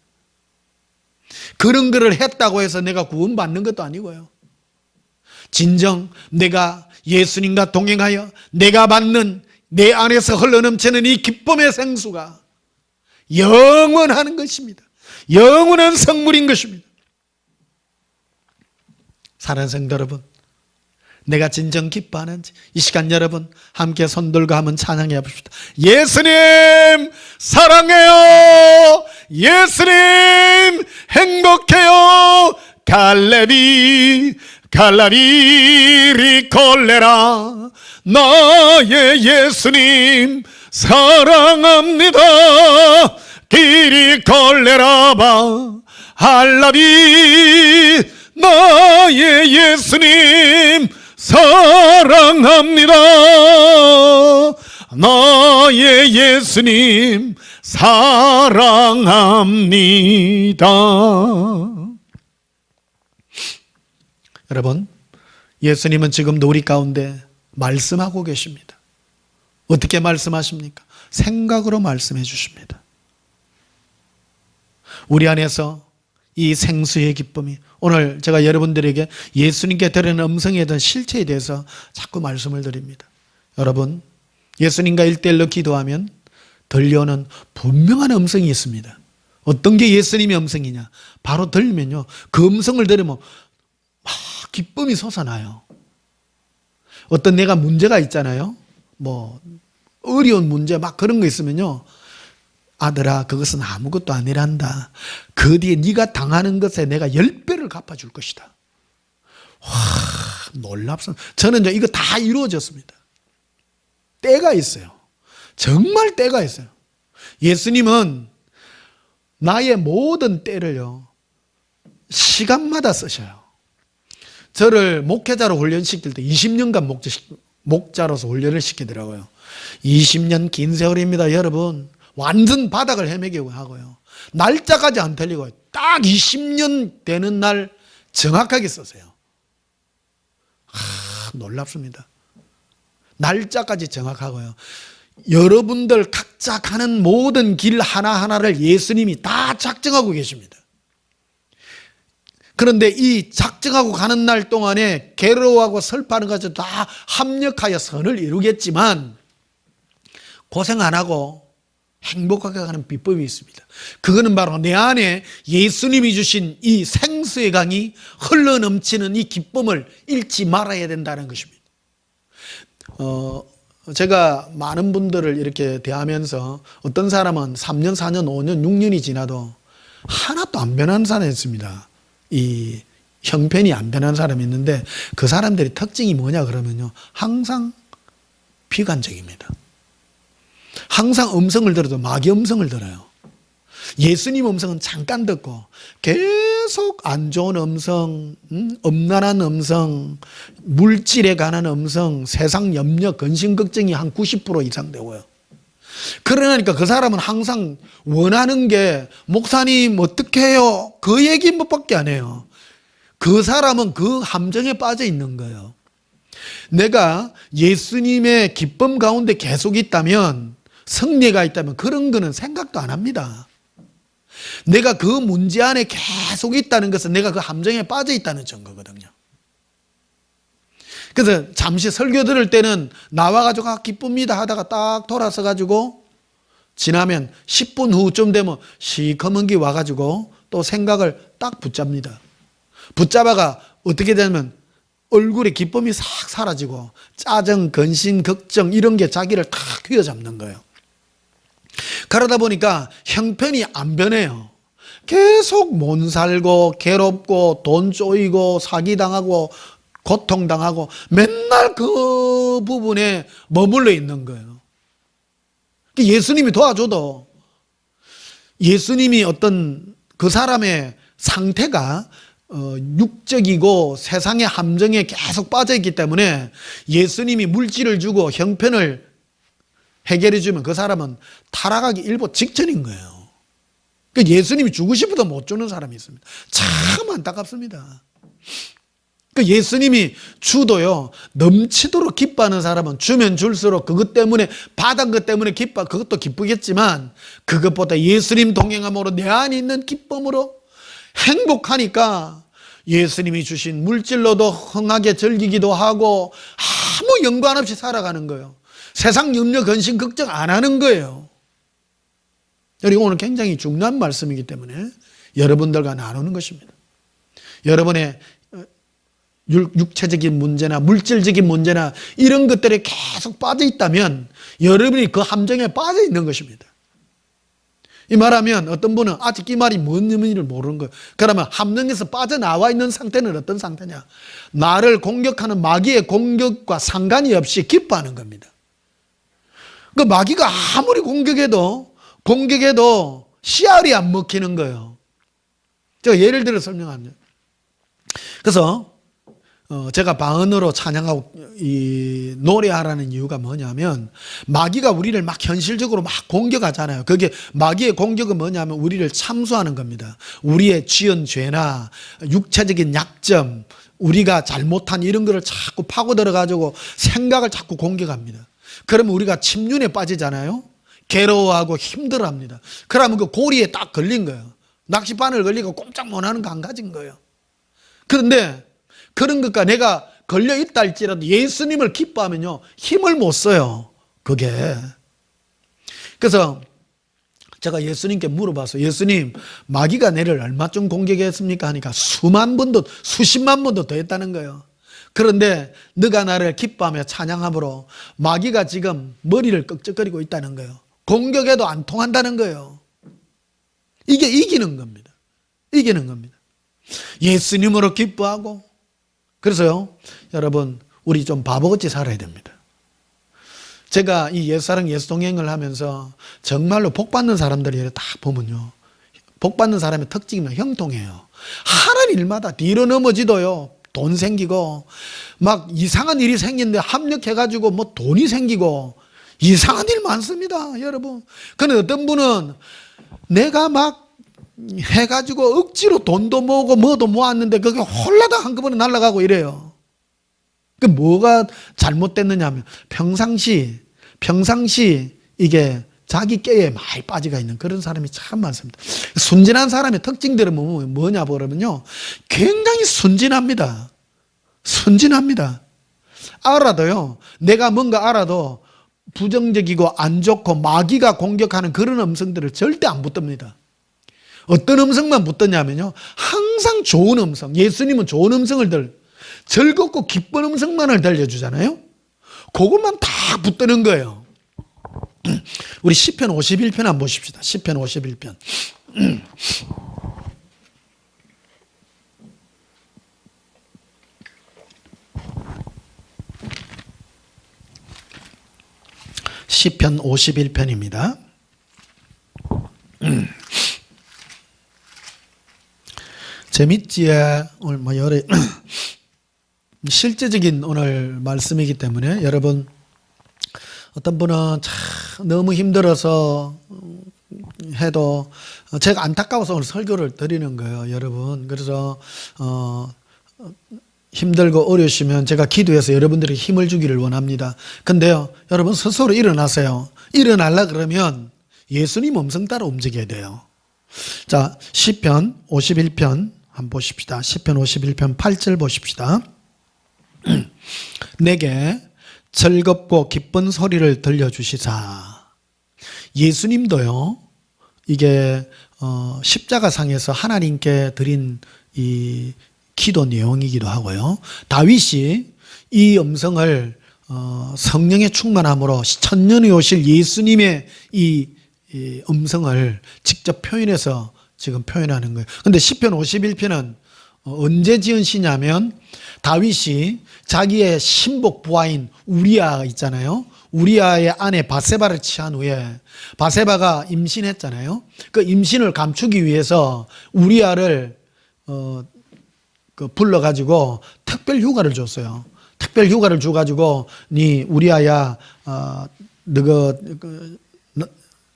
그런 거를 했다고 해서 내가 구원받는 것도 아니고요, 진정 내가 예수님과 동행하여 내가 받는 내 안에서 흘러넘치는 이 기쁨의 생수가 영원한 것입니다. 영원한 성물인 것입니다. 사랑하는 성도 여러분, 내가 진정 기뻐하는지 이 시간 여러분 함께 손 들고 한번 찬양해 봅시다. 예수님 사랑해요, 예수님 행복해요, 갈라리 콜레라 나의 예수님 사랑합니다. 기리 콜레라바 알라비 나의 예수님 사랑합니다. 나의 예수님 사랑합니다. 여러분, 예수님은 지금도 우리 가운데 말씀하고 계십니다. 어떻게 말씀하십니까? 생각으로 말씀해 주십니다. 우리 안에서 이 생수의 기쁨이, 오늘 제가 여러분들에게 예수님께 드리는 음성에 대한 실체에 대해서 자꾸 말씀을 드립니다. 여러분, 예수님과 1대1로 기도하면 들려오는 분명한 음성이 있습니다. 어떤 게 예수님의 음성이냐? 바로 들리면요, 그 음성을 들으면 막 기쁨이 솟아나요. 어떤 내가 문제가 있잖아요. 어려운 문제 막 그런 거 있으면요, 아들아 그것은 아무것도 아니란다. 그 뒤에 네가 당하는 것에 내가 10배를 갚아줄 것이다. 와, 놀랍습니다. 저는 이거 다 이루어졌습니다. 때가 있어요. 정말 때가 있어요. 예수님은 나의 모든 때를요, 시간마다 쓰셔요. 저를 목회자로 훈련시킬 때 20년간 목자로서 훈련을 시키더라고요. 20년 긴 세월입니다, 여러분. 완전 바닥을 헤매기고 하고요, 날짜까지 안 틀리고 딱 20년 되는 날 정확하게 썼어요. 놀랍습니다. 날짜까지 정확하고요. 여러분들 각자 가는 모든 길 하나하나를 예수님이 다 작정하고 계십니다. 그런데 이 작정하고 가는 날 동안에 괴로워하고 슬퍼하는 것을 다 합력하여 선을 이루겠지만 고생 안 하고 행복하게 가는 비법이 있습니다. 그거는 바로 내 안에 예수님이 주신 이 생수의 강이 흘러넘치는 이 기쁨을 잃지 말아야 된다는 것입니다. 제가 많은 분들을 이렇게 대하면서 어떤 사람은 3년, 4년, 5년, 6년이 지나도 하나도 안 변한 사람이 있습니다. 이 형편이 안 변한 사람이 있는데 그 사람들의 특징이 뭐냐 그러면요, 항상 비관적입니다. 항상 음성을 들어도 마귀 음성을 들어요. 예수님 음성은 잠깐 듣고 계속 안 좋은 음성, 음란한 음성, 물질에 관한 음성, 세상 염려, 근심, 걱정이 한 90% 이상 되고요. 그러니까 그 사람은 항상 원하는 게 목사님 어떻게 해요? 그 얘기 밖에 안 해요. 그 사람은 그 함정에 빠져 있는 거예요. 내가 예수님의 기쁨 가운데 계속 있다면, 승리가 있다면 그런 거는 생각도 안 합니다. 내가 그 문제 안에 계속 있다는 것은 내가 그 함정에 빠져 있다는 증거거든요. 그래서 잠시 설교 들을 때는 나와가지고 기쁩니다 하다가 딱 돌아서 가지고 지나면 10분 후쯤 되면 시커먼 게 와가지고 또 생각을 딱 붙잡니다. 붙잡아가 어떻게 되냐면 얼굴에 기쁨이 싹 사라지고 짜증, 근심, 걱정 이런 게 자기를 탁 휘어잡는 거예요. 그러다 보니까 형편이 안 변해요. 계속 못 살고 괴롭고 돈 쪼이고 사기당하고 고통당하고 맨날 그 부분에 머물러 있는 거예요. 예수님이 도와줘도 예수님이 어떤 그 사람의 상태가 육적이고 세상의 함정에 계속 빠져있기 때문에 예수님이 물질을 주고 형편을 해결해 주면 그 사람은 타락하기 일보 직전인 거예요. 그러니까 예수님이 주고 싶어도 못 주는 사람이 있습니다. 참 안타깝습니다. 그러니까 예수님이 주도요 넘치도록 기뻐하는 사람은 주면 줄수록 그것 때문에 받은 것 때문에 기뻐, 그것도 기쁘겠지만 그것보다 예수님 동행함으로 내 안에 있는 기쁨으로 행복하니까 예수님이 주신 물질로도 흥하게 즐기기도 하고 아무 연관 없이 살아가는 거예요. 세상 염려, 근심, 걱정 안 하는 거예요. 그리고 오늘 굉장히 중요한 말씀이기 때문에 여러분들과 나누는 것입니다. 여러분의 육체적인 문제나 물질적인 문제나 이런 것들에 계속 빠져 있다면 여러분이 그 함정에 빠져 있는 것입니다. 이 말하면 어떤 분은 아직 이 말이 뭔 의미를 모르는 거예요. 그러면 함정에서 빠져나와 있는 상태는 어떤 상태냐? 나를 공격하는 마귀의 공격과 상관이 없이 기뻐하는 겁니다. 그 마귀가 아무리 공격해도 씨알이 안 먹히는 거예요. 제가 예를 들어 설명합니다. 그래서 제가 방언으로 찬양하고 이 노래하라는 이유가 뭐냐면 마귀가 우리를 막 현실적으로 막 공격하잖아요. 그게 마귀의 공격은 뭐냐면 우리를 참수하는 겁니다. 우리의 지은 죄나 육체적인 약점, 우리가 잘못한 이런 거를 자꾸 파고 들어가지고 생각을 자꾸 공격합니다. 그러면 우리가 침륜에 빠지잖아요. 괴로워하고 힘들어합니다. 그러면 그 고리에 딱 걸린 거예요. 낚싯바늘 걸리고 꼼짝 못하는 거 안 가진 거예요. 그런데 그런 것과 내가 걸려있다 할지라도 예수님을 기뻐하면요 힘을 못 써요. 그게. 그래서 제가 예수님께 물어봤어요. 예수님, 마귀가 내를 얼마쯤 공격했습니까? 하니까 수만 번도 수십만 번도 더 했다는 거예요. 그런데 너가 나를 기뻐하며 찬양함으로 마귀가 지금 머리를 꺽적거리고 있다는 거예요. 공격해도 안 통한다는 거예요. 이게 이기는 겁니다. 이기는 겁니다. 예수님으로 기뻐하고. 그래서요 여러분 우리 좀 바보같이 살아야 됩니다. 제가 이 예수사랑 예수동행을 하면서 정말로 복받는 사람들이 다 보면요 복받는 사람의 특징은 형통해요. 하는 일마다 뒤로 넘어지도요 돈 생기고 막 이상한 일이 생기는데 합력해가지고 뭐 돈이 생기고 이상한 일 많습니다 여러분. 근데 어떤 분은 내가 막 해가지고 억지로 돈도 모으고 뭐도 모았는데 그게 홀라당 한꺼번에 날아가고 이래요. 그 뭐가 잘못됐느냐 하면 평상시 이게 자기 깨에 많이 빠져가 있는 그런 사람이 참 많습니다. 순진한 사람의 특징들은 뭐냐 그러면요, 굉장히 순진합니다. 순진합니다. 알아도요, 내가 뭔가 알아도 부정적이고 안 좋고 마귀가 공격하는 그런 음성들을 절대 안 붙듭니다. 어떤 음성만 붙드냐면요, 항상 좋은 음성, 예수님은 좋은 음성을 즐겁고 기쁜 음성만을 들려주잖아요. 그것만 다 붙드는 거예요. 우리 시편 51편 한번 보십시다. 시편 51편. 시편 51편입니다. 재밌지요? 오늘 뭐 여러 실제적인 오늘 말씀이기 때문에 여러분, 어떤 분은 참 너무 힘들어서 해도 제가 안타까워서 오늘 설교를 드리는 거예요, 여러분. 그래서 힘들고 어려우시면 제가 기도해서 여러분들에게 힘을 주기를 원합니다. 근데요, 여러분 스스로 일어나세요. 일어나려 그러면 예수님 음성 따라 움직여야 돼요. 자, 시편 51편 한번 보십시다. 시편 51편 8절 보십시다. 내게 즐겁고 기쁜 소리를 들려주시사. 예수님도요, 이게 십자가상에서 하나님께 드린 이 기도 내용이기도 하고요, 다윗이 이 음성을 성령의 충만함으로 천년에 오실 예수님의 이 음성을 직접 표현해서 지금 표현하는 거예요. 근데 시편 51편은 언제 지은 시냐면, 다윗이 자기의 신복 부하인 우리아 있잖아요. 우리아의 아내 바세바를 취한 후에 바세바가 임신했잖아요. 그 임신을 감추기 위해서 우리아를 불러가지고 특별 휴가를 줬어요. 특별 휴가를 줘가지고, 니 우리아야, 너가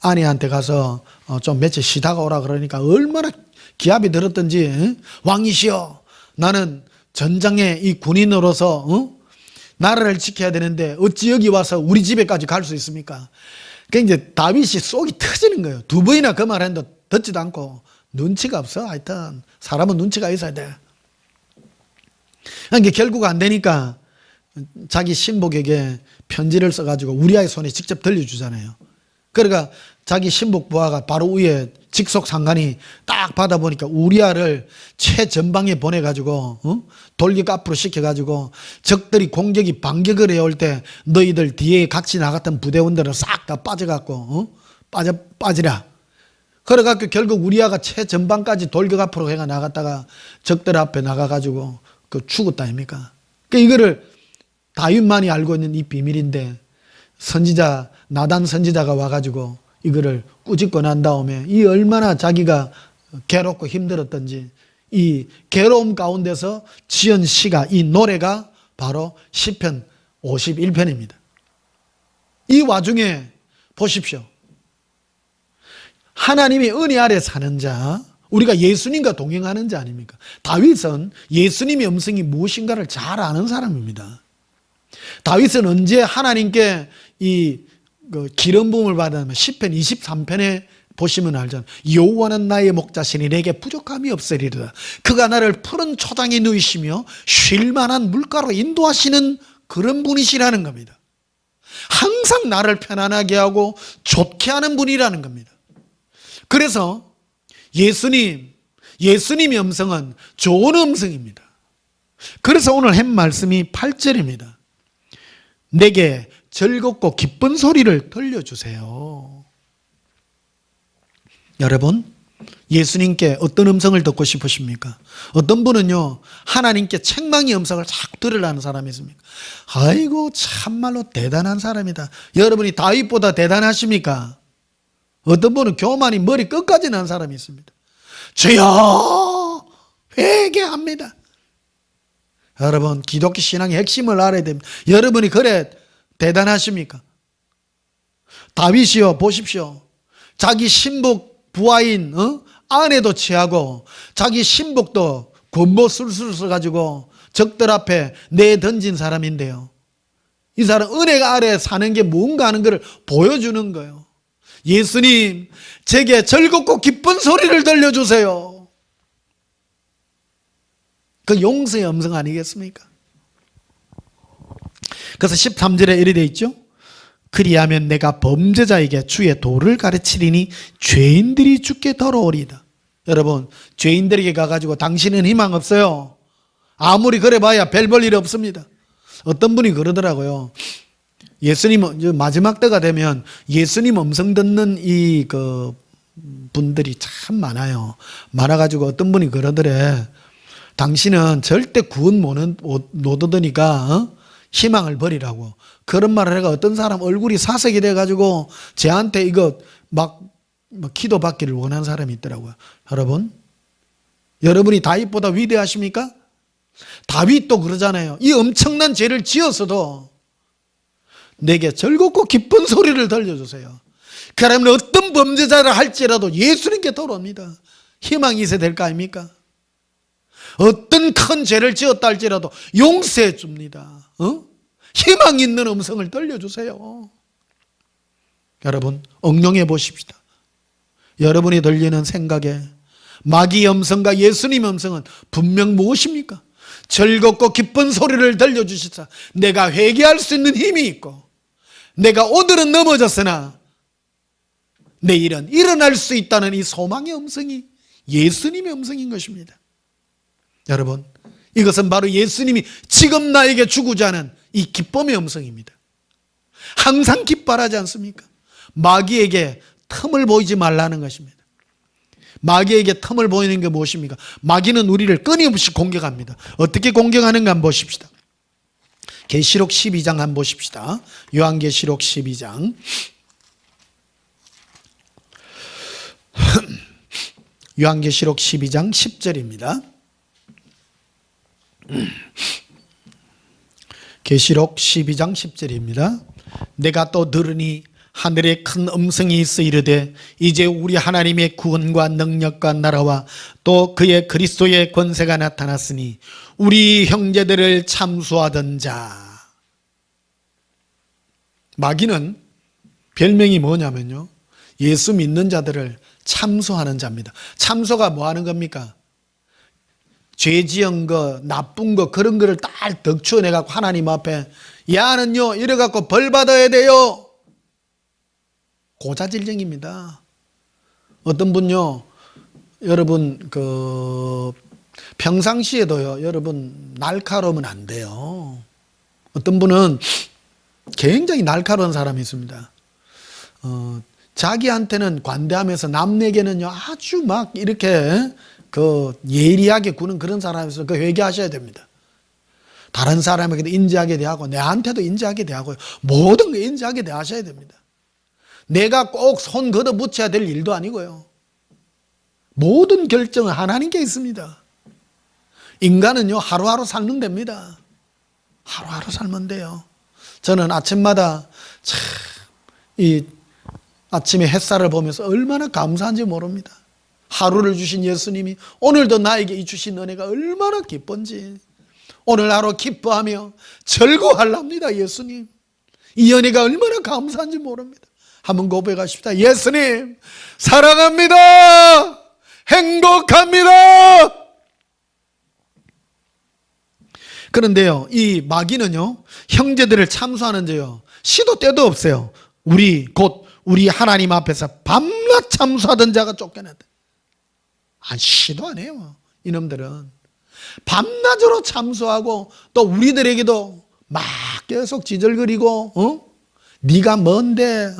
아내한테 가서 좀 며칠 쉬다가 오라 그러니까 얼마나 기합이 들었던지, 왕이시여, 나는 전장의 이 군인으로서 나라를 지켜야 되는데 어찌 여기 와서 우리 집에까지 갈 수 있습니까? 그러니까 이제 다윗이 속이 터지는 거예요. 두 번이나 그 말 했는데 듣지도 않고. 눈치가 없어. 하여튼 사람은 눈치가 있어야 돼. 그러니까 결국 안 되니까 자기 신복에게 편지를 써가지고 우리아의 손에 직접 들려주잖아요. 그러니까 자기 신복 부하가 바로 위에 직속 상관이 딱 받아보니까 우리아를 최전방에 보내가지고 돌격 앞으로 시켜가지고 적들이 공격이 반격을 해올 때 너희들 뒤에 같이 나갔던 부대원들은 싹 다 빠져갖고 빠지라. 그래갖고 결국 우리아가 최전방까지 돌격 앞으로 해가 나갔다가 적들 앞에 나가가지고 죽었다 아닙니까? 그러니까 이거를 다윗만이 알고 있는 이 비밀인데, 선지자 나단 선지자가 와가지고 이거를 꾸짖고 난 다음에 이 얼마나 자기가 괴롭고 힘들었던지, 이 괴로움 가운데서 지은 시가, 이 노래가 바로 시편 51편입니다. 이 와중에 보십시오. 하나님의 은혜 아래 사는 자, 우리가 예수님과 동행하는 자 아닙니까? 다윗은 예수님의 음성이 무엇인가를 잘 아는 사람입니다. 다윗은 언제 하나님께 이 기름 부음을 받았냐면 시편 23편에 보시면 알잖아요. 여호와는 나의 목자시니 내게 부족함이 없으리로다. 그가 나를 푸른 초장에 누이시며 쉴 만한 물가로 인도하시는 그런 분이시라는 겁니다. 항상 나를 편안하게 하고 좋게 하는 분이라는 겁니다. 그래서 예수님의 음성은 좋은 음성입니다. 그래서 오늘 한 말씀이 8절입니다. 내게 즐겁고 기쁜 소리를 들려주세요. 여러분, 예수님께 어떤 음성을 듣고 싶으십니까? 어떤 분은요, 하나님께 책망의 음성을 자꾸 들으려는 사람이 있습니까? 아이고, 참말로 대단한 사람이다. 여러분이 다윗보다 대단하십니까? 어떤 분은 교만이 머리 끝까지 난 사람이 있습니다. 주여, 회개합니다. 여러분, 기독교 신앙의 핵심을 알아야 됩니다. 여러분이 그래 대단하십니까? 다윗이요, 보십시오. 자기 신복 부하인 아내도 취하고 자기 신복도 권모 술술 써가지고 적들 앞에 내던진 사람인데요, 이 사람 은혜가 아래 사는 게 뭔가 하는 것을 보여주는 거예요. 예수님, 제게 즐겁고 기쁜 소리를 들려주세요. 그 용서의 음성 아니겠습니까? 그래서 13절에 이렇게 되어 있죠. 그리하면 내가 범죄자에게 주의 도를 가르치리니 죄인들이 주께 돌아오리이다. 여러분, 죄인들에게 가가지고 당신은 희망 없어요. 아무리 그래봐야 별 볼 일이 없습니다. 어떤 분이 그러더라고요. 예수님 마지막 때가 되면 예수님 음성 듣는 분들이 참 많아요. 많아가지고 어떤 분이 그러더래. 당신은 절대 구원 못 얻으니까 희망을 버리라고. 그런 말을 해가 어떤 사람 얼굴이 사색이 돼가지고 쟤한테 이거 막 기도 받기를 원하는 사람이 있더라고요. 여러분, 여러분이 다윗보다 위대하십니까? 다윗도 그러잖아요. 이 엄청난 죄를 지었어도 내게 즐겁고 기쁜 소리를 들려주세요. 그러면 어떤 범죄자를 할지라도 예수님께 돌아옵니다. 희망이 있어야 될 거 아닙니까? 어떤 큰 죄를 지었다 할지라도 용서해 줍니다. 희망 있는 음성을 들려주세요. 여러분, 응용해 보십시다. 여러분이 들리는 생각에 마귀의 음성과 예수님의 음성은 분명 무엇입니까? 즐겁고 기쁜 소리를 들려주시사 내가 회개할 수 있는 힘이 있고, 내가 오늘은 넘어졌으나 내일은 일어날 수 있다는 이 소망의 음성이 예수님의 음성인 것입니다. 여러분, 이것은 바로 예수님이 지금 나에게 주고자 하는 이 기쁨의 음성입니다. 항상 기뻐하지 않습니까? 마귀에게 틈을 보이지 말라는 것입니다. 마귀에게 틈을 보이는 게 무엇입니까? 마귀는 우리를 끊임없이 공격합니다. 어떻게 공격하는가 한번 보십시다. 계시록 12장 한번 보십시다. 요한계시록 12장. 요한계시록 12장 10절입니다. 계시록 12장 10절입니다. 내가 또 들으니 하늘에 큰 음성이 있어 이르되 이제 우리 하나님의 구원과 능력과 나라와 또 그의 그리스도의 권세가 나타났으니 우리 형제들을 참수하던 자. 마귀는 별명이 뭐냐면요, 예수 믿는 자들을 참수하는 자입니다. 참수가 뭐 하는 겁니까? 죄 지은 거, 나쁜 거, 그런 거를 딱 덕추어내갖고 하나님 앞에, 야는요 이래갖고 벌 받아야 돼요. 고자질령입니다. 어떤 분요, 여러분 평상시에도요, 여러분 날카로우면 안 돼요. 어떤 분은 굉장히 날카로운 사람이 있습니다. 자기한테는 관대하면서 남에게는요 아주 막 이렇게 예리하게 구는 그런 사람에서 회개하셔야 됩니다. 다른 사람에게도 인지하게 대하고 내한테도 인지하게 대하고요, 모든 거 인지하게 대하셔야 됩니다. 내가 꼭 손 걷어붙여야 될 일도 아니고요, 모든 결정은 하나님께 있습니다. 인간은요 하루하루 살면 됩니다. 하루하루 살면 돼요. 저는 아침마다 참 이 아침에 햇살을 보면서 얼마나 감사한지 모릅니다. 하루를 주신 예수님이 오늘도 나에게 이 주신 은혜가 얼마나 기쁜지, 오늘 하루 기뻐하며 즐거워하랍니다. 예수님, 이 은혜가 얼마나 감사한지 모릅니다. 한번 고백하십시다. 예수님 사랑합니다. 행복합니다. 그런데요, 이 마귀는요 형제들을 참수하는 죄요 시도 때도 없어요. 우리 하나님 앞에서 밤낮 참수하던 자가 쫓겨났다. 시도 안 해요. 이놈들은 밤낮으로 참수하고 또 우리들에게도 막 계속 지절거리고, 네가 뭔데,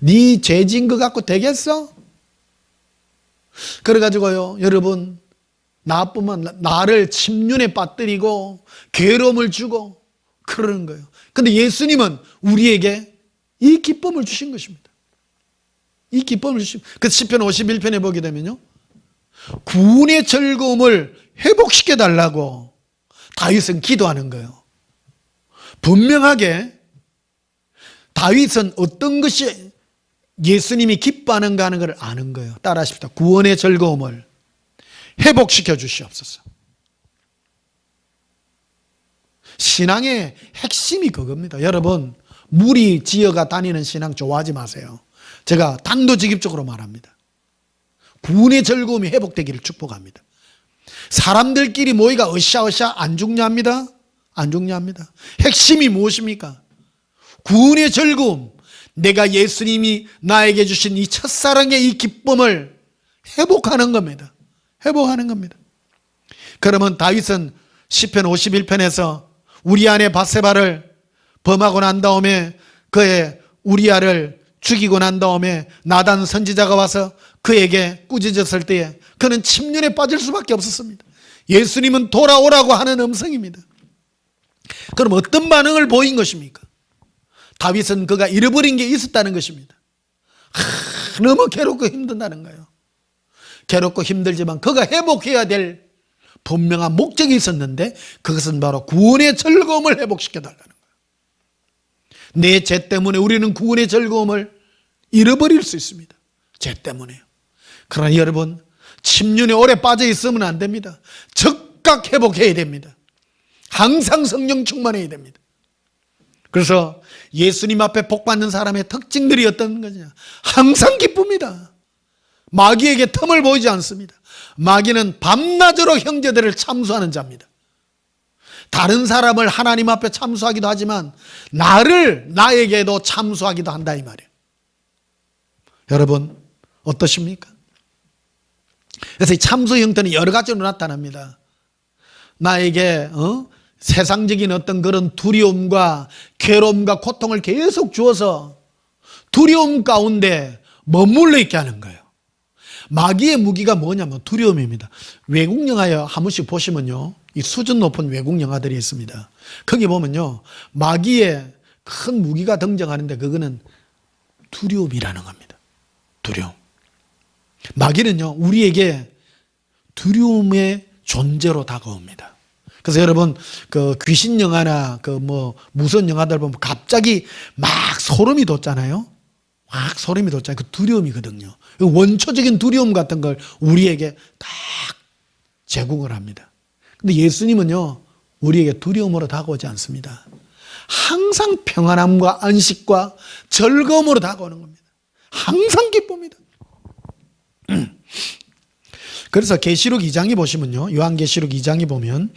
네 죄진 것 갖고 되겠어? 그래가지고요 여러분, 나뿐만 나를 침륜에 빠뜨리고 괴로움을 주고 그러는 거예요. 근데 예수님은 우리에게 이 기쁨을 주신 것입니다. 이 기쁨을 주신. 그래서 시편 51편에 보게 되면요, 구원의 즐거움을 회복시켜 달라고 다윗은 기도하는 거예요. 분명하게 다윗은 어떤 것이 예수님이 기뻐하는가 하는 걸 아는 거예요. 따라하십시다. 구원의 즐거움을 회복시켜 주시옵소서. 신앙의 핵심이 그겁니다. 여러분, 무리 지어가 다니는 신앙 좋아하지 마세요. 제가 단도직입적으로 말합니다. 구원의 즐거움이 회복되기를 축복합니다. 사람들끼리 모이가 으쌰으쌰 안 중요합니다. 안 중요합니다. 핵심이 무엇입니까? 구원의 즐거움, 내가 예수님이 나에게 주신 이 첫사랑의 이 기쁨을 회복하는 겁니다. 회복하는 겁니다. 그러면 다윗은 시편 51편에서 우리아의 밧세바를 범하고 난 다음에 그의 우리아를 죽이고 난 다음에 나단 선지자가 와서 그에게 꾸짖었을 때에 그는 침륜에 빠질 수밖에 없었습니다. 예수님은 돌아오라고 하는 음성입니다. 그럼 어떤 반응을 보인 것입니까? 다윗은 그가 잃어버린 게 있었다는 것입니다. 너무 괴롭고 힘든다는 거예요. 괴롭고 힘들지만 그가 회복해야 될 분명한 목적이 있었는데 그것은 바로 구원의 즐거움을 회복시켜달라는 거예요. 내 죄 때문에 우리는 구원의 즐거움을 잃어버릴 수 있습니다. 죄 때문에요. 그러나 여러분, 침륜에 오래 빠져 있으면 안 됩니다. 즉각 회복해야 됩니다. 항상 성령 충만해야 됩니다. 그래서 예수님 앞에 복받는 사람의 특징들이 어떤 거냐? 항상 기쁩니다. 마귀에게 틈을 보이지 않습니다. 마귀는 밤낮으로 형제들을 참수하는 자입니다. 다른 사람을 하나님 앞에 참수하기도 하지만 나에게도 참수하기도 한다 이 말이에요. 여러분 어떠십니까? 그래서 이 참수 형태는 여러 가지로 나타납니다. 나에게 세상적인 어떤 그런 두려움과 괴로움과 고통을 계속 주어서 두려움 가운데 머물러 있게 하는 거예요. 마귀의 무기가 뭐냐면 두려움입니다. 외국 영화에 한 번씩 보시면요, 이 수준 높은 외국 영화들이 있습니다. 거기 보면요, 마귀의 큰 무기가 등장하는데 그거는 두려움이라는 겁니다. 두려움. 마귀는요, 우리에게 두려움의 존재로 다가옵니다. 그래서 여러분, 그 귀신 영화나 그 무서운 영화들 보면 갑자기 막 소름이 돋잖아요. 막 소름이 돋잖아요. 그 두려움이거든요. 원초적인 두려움 같은 걸 우리에게 딱 제공을 합니다. 근데 예수님은요, 우리에게 두려움으로 다가오지 않습니다. 항상 평안함과 안식과 즐거움으로 다가오는 겁니다. 항상 기쁩니다. 그래서 계시록 2장에 보시면요, 요한계시록 2장에 보면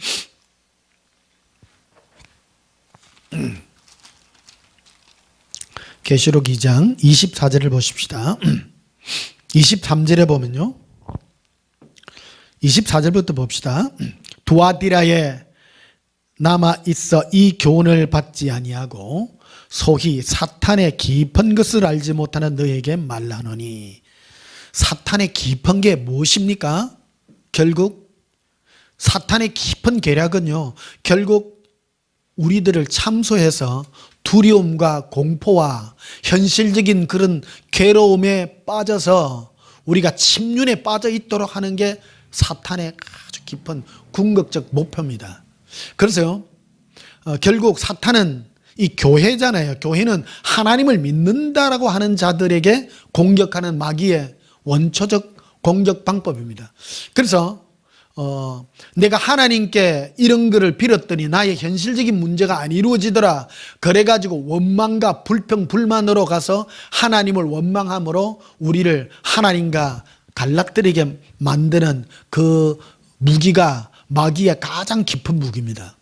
계시록 2장 24절을 보십시다. 23절에 보면요, 24절부터 봅시다. 두아디라에 남아 있어 이 교훈을 받지 아니하고 소히 사탄의 깊은 것을 알지 못하는 너에게 말하노니. 사탄의 깊은 게 무엇입니까? 결국 사탄의 깊은 계략은요, 결국 우리들을 참소해서 두려움과 공포와 현실적인 그런 괴로움에 빠져서 우리가 침륜에 빠져 있도록 하는 게 사탄의 아주 깊은 궁극적 목표입니다. 그래서요, 결국 사탄은 이 교회잖아요. 교회는 하나님을 믿는다라고 하는 자들에게 공격하는 마귀의 원초적 공격 방법입니다. 그래서 내가 하나님께 이런 거를 빌었더니 나의 현실적인 문제가 안 이루어지더라. 그래가지고 원망과 불평, 불만으로 가서 하나님을 원망함으로 우리를 하나님과 갈라뜨리게 만드는 그 무기가 마귀의 가장 깊은 무기입니다.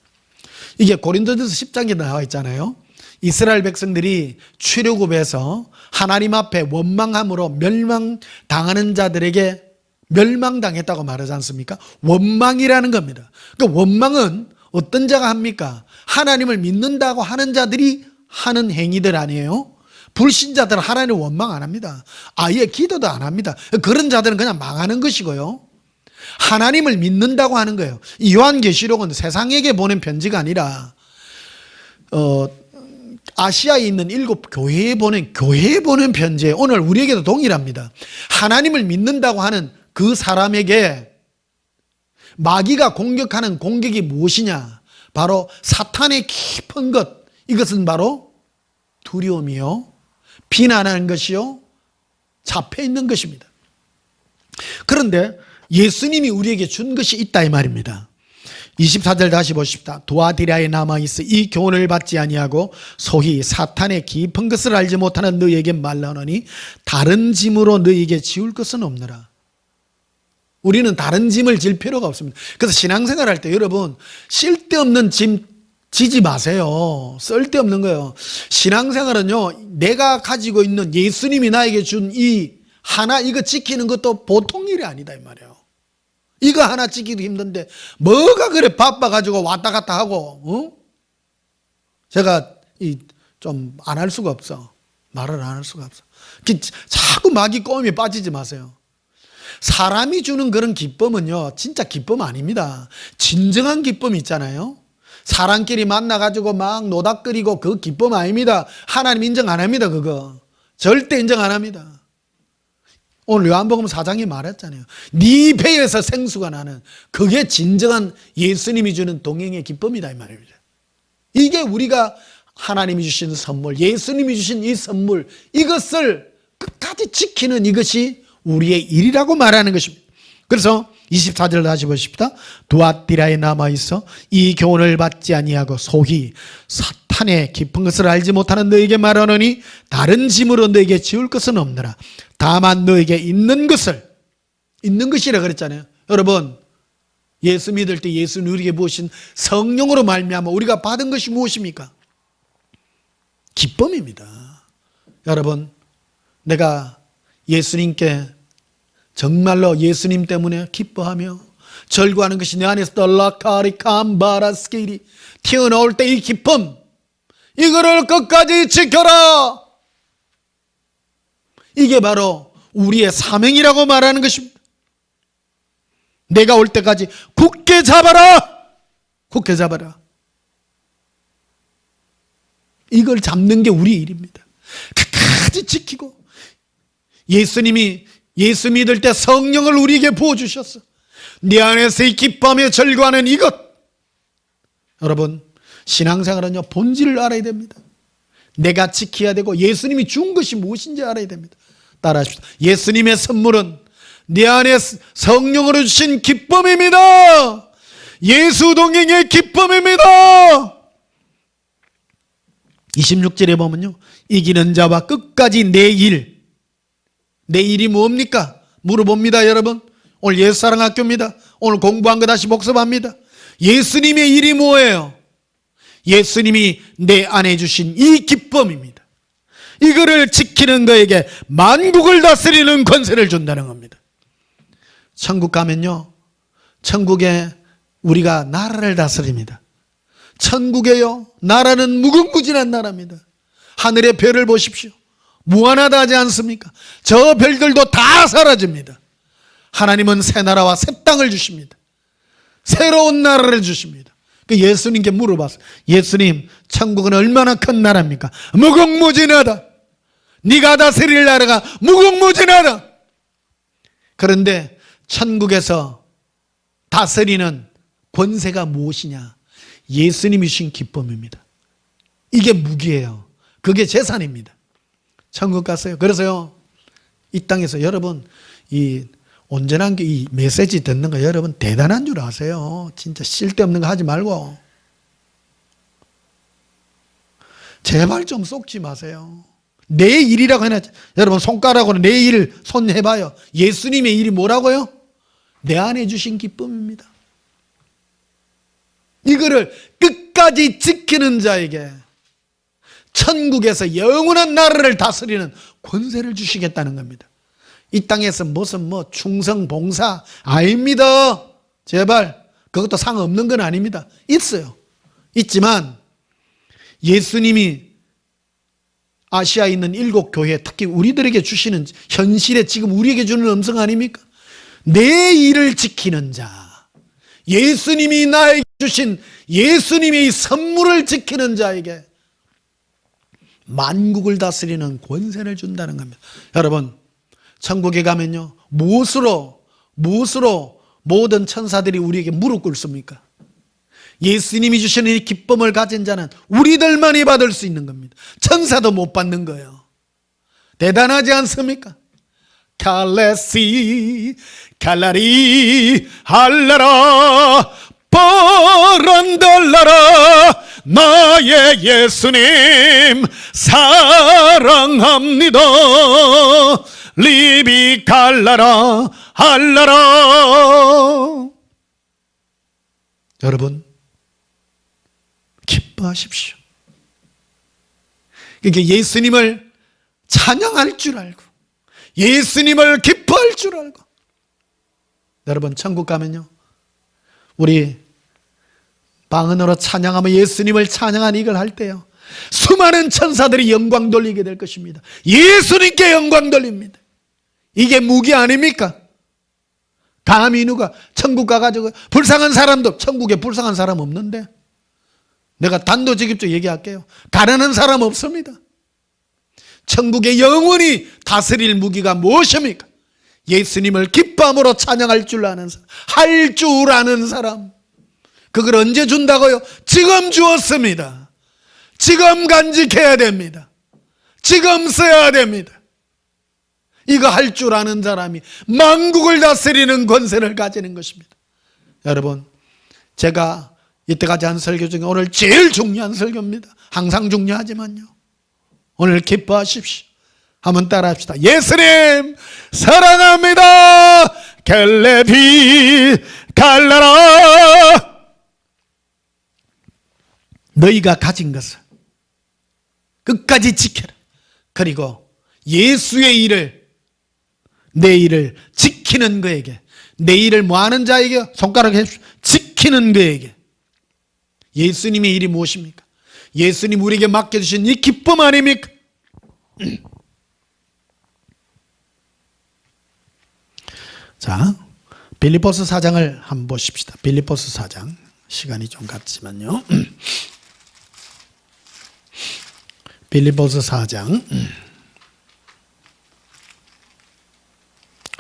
이게 고린도전서 10장에 나와 있잖아요. 이스라엘 백성들이 출애굽에서 하나님 앞에 원망함으로 멸망당하는 자들에게 멸망당했다고 말하지 않습니까? 원망이라는 겁니다. 그러니까 원망은 어떤 자가 합니까? 하나님을 믿는다고 하는 자들이 하는 행위들 아니에요? 불신자들은 하나님을 원망 안 합니다. 아예 기도도 안 합니다. 그런 자들은 그냥 망하는 것이고요, 하나님을 믿는다고 하는 거예요. 이 요한계시록은 세상에게 보낸 편지가 아니라 아시아에 있는 7교회에 보낸 편지에 오늘 우리에게도 동일합니다. 하나님을 믿는다고 하는 그 사람에게 마귀가 공격하는 공격이 무엇이냐? 바로 사탄의 깊은 것, 이것은 바로 두려움이요, 비난하는 것이요, 잡혀 있는 것입니다. 그런데 예수님이 우리에게 준 것이 있다 이 말입니다. 24절 다시 보십시다. 두아디라에 남아있어 이 교훈을 받지 아니하고 소위 사탄의 깊은 것을 알지 못하는 너희에게 말하노니 다른 짐으로 너희에게 지울 것은 없느라. 우리는 다른 짐을 질 필요가 없습니다. 그래서 신앙생활 할 때 여러분 쓸데없는 짐 지지 마세요. 쓸데없는 거예요. 신앙생활은요, 내가 가지고 있는 예수님이 나에게 준 이 하나 이거 지키는 것도 보통 일이 아니다 이 말이에요. 이거 하나 지키기도 힘든데 뭐가 그래 바빠가지고 왔다 갔다 하고 제가 좀 안 할 수가 없어. 말을 안 할 수가 없어. 자꾸 마귀 꼬임에 빠지지 마세요. 사람이 주는 그런 기쁨은요 진짜 기쁨 아닙니다. 진정한 기쁨이 있잖아요. 사람끼리 만나가지고 막 노닥거리고 그 기쁨 아닙니다. 하나님 인정 안 합니다. 그거 절대 인정 안 합니다. 오늘 요한복음 4장이 말했잖아요. 네 배에서 생수가 나는 그게 진정한 예수님이 주는 동행의 기쁨이다 이 말입니다. 이게 우리가 하나님이 주신 선물, 예수님이 주신 이 선물, 이것을 끝까지 지키는 이것이 우리의 일이라고 말하는 것입니다. 그래서 24절 다시 보십시다. 두아디라에 남아있어 이 교훈을 받지 아니하고 소위 사탄의 깊은 것을 알지 못하는 너에게 말하노니 다른 짐으로 너에게 지울 것은 없느라. 다만 너에게 있는 것이라 그랬잖아요. 여러분 예수 믿을 때 예수는 우리에게 무엇인 성령으로 말미암아 우리가 받은 것이 무엇입니까? 기쁨입니다. 여러분 내가 예수님께 정말로 예수님 때문에 기뻐하며 절구하는 것이 내 안에서 떨라카리캄바라스키리 튀어나올 때 이 기쁨, 이거를 끝까지 지켜라. 이게 바로 우리의 사명이라고 말하는 것입니다. 내가 올 때까지 굳게 잡아라. 굳게 잡아라. 이걸 잡는 게 우리 일입니다. 끝까지 지키고 예수님이 예수 믿을 때 성령을 우리에게 부어주셨어. 네 안에서 이 기뻐하며 절구하는 이것. 여러분 신앙생활은요 본질을 알아야 됩니다. 내가 지켜야 되고 예수님이 준 것이 무엇인지 알아야 됩니다. 따라하십시오. 예수님의 선물은 네 안에 성령으로 주신 기쁨입니다. 예수 동행의 기쁨입니다. 26절에 보면요 이기는 자와 끝까지 내 일이 뭡니까? 물어봅니다 여러분. 오늘 예수사랑학교입니다. 오늘 공부한 거 다시 복습합니다. 예수님의 일이 뭐예요? 예수님이 내 안에 주신 이 기쁨입니다. 이거를 지키는 너에게 만국을 다스리는 권세를 준다는 겁니다. 천국 가면요 천국에 우리가 나라를 다스립니다. 천국에요 나라는 무궁무진한 나라입니다. 하늘의 별을 보십시오. 무한하다 하지 않습니까? 저 별들도 다 사라집니다. 하나님은 새 나라와 새 땅을 주십니다. 새로운 나라를 주십니다. 그 예수님께 물어봤어요. 예수님 천국은 얼마나 큰 나라입니까? 무궁무진하다. 네가 다스릴 나라가 무궁무진하다. 그런데 천국에서 다스리는 권세가 무엇이냐? 예수님이 주신 기쁨입니다. 이게 무기예요. 그게 재산입니다. 천국 갔어요. 그래서요 이 땅에서 여러분 이 온전한 게 이 메시지 듣는 거 여러분 대단한 줄 아세요. 진짜 쓸데없는 거 하지 말고 제발 좀 속지 마세요. 내 일이라고 해놔. 여러분 손가락으로 내 일 손 해봐요. 예수님의 일이 뭐라고요? 내 안에 주신 기쁨입니다. 이거를 끝까지 지키는 자에게 천국에서 영원한 나라를 다스리는 권세를 주시겠다는 겁니다. 이 땅에서 무슨 충성 봉사 아닙니다. 제발 그것도 상관없는 건 아닙니다. 있어요. 있지만 예수님이 아시아에 있는 7교회 특히 우리들에게 주시는 현실에 지금 우리에게 주는 음성 아닙니까? 내 일을 지키는 자, 예수님이 나에게 주신 예수님의 선물을 지키는 자에게 만국을 다스리는 권세를 준다는 겁니다. 여러분 천국에 가면요 무엇으로 모든 천사들이 우리에게 무릎 꿇습니까? 예수님이 주시는 이 기쁨을 가진 자는 우리들만이 받을 수 있는 겁니다. 천사도 못 받는 거예요. 대단하지 않습니까? 칼레시 칼라리 할라라 버런들나라 나의 예수님 사랑합니다. 리비 갈라라 할라라. 여러분 기뻐하십시오. 그러니까 예수님을 찬양할 줄 알고 예수님을 기뻐할 줄 알고. 여러분 천국 가면요 우리 방언으로 찬양하며 예수님을 찬양하는 이걸 할 때요 수많은 천사들이 영광 돌리게 될 것입니다. 예수님께 영광 돌립니다. 이게 무기 아닙니까? 감히 누가 천국 가가지고 불쌍한 사람도, 천국에 불쌍한 사람 없는데, 내가 단도직입적으로 얘기할게요. 가난한 사람 없습니다. 천국에 영원히 다스릴 무기가 무엇입니까? 예수님을 기쁨으로 찬양할 줄 아는 사람, 할 줄 아는 사람. 그걸 언제 준다고요? 지금 주었습니다. 지금 간직해야 됩니다. 지금 써야 됩니다. 이거 할 줄 아는 사람이 만국을 다스리는 권세를 가지는 것입니다. 여러분, 제가 이때까지 한 설교 중에 오늘 제일 중요한 설교입니다. 항상 중요하지만요, 오늘 기뻐하십시오. 한번 따라합시다. 예수님 사랑합니다. 갤레비 갈라라. 너희가 가진 것을 끝까지 지켜라. 그리고 예수의 일을, 내 일을 지키는 그에게, 내 일을 뭐하는 자에게 손가락 해주십시오. 지키는 그에게. 예수님의 일이 무엇입니까? 예수님 우리에게 맡겨주신 이 기쁨 아닙니까? 자, 빌립보서 4장을 한번 보십시다. 빌립보서 4장. 시간이 좀 갔지만요. 빌립보서 4장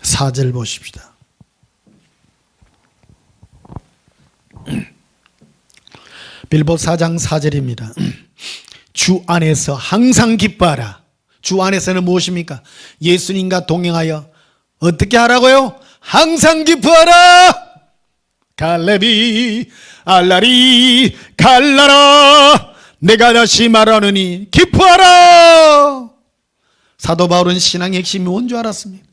4절 보십시다. 빌립보서 4장 4절입니다. 주 안에서 항상 기뻐하라. 주 안에서는 무엇입니까? 예수님과 동행하여 어떻게 하라고요? 항상 기뻐하라. 갈레비 알라리 갈라라. 내가 다시 말하느니 기뻐하라. 사도 바울은 신앙의 핵심이 뭔 줄 알았습니다.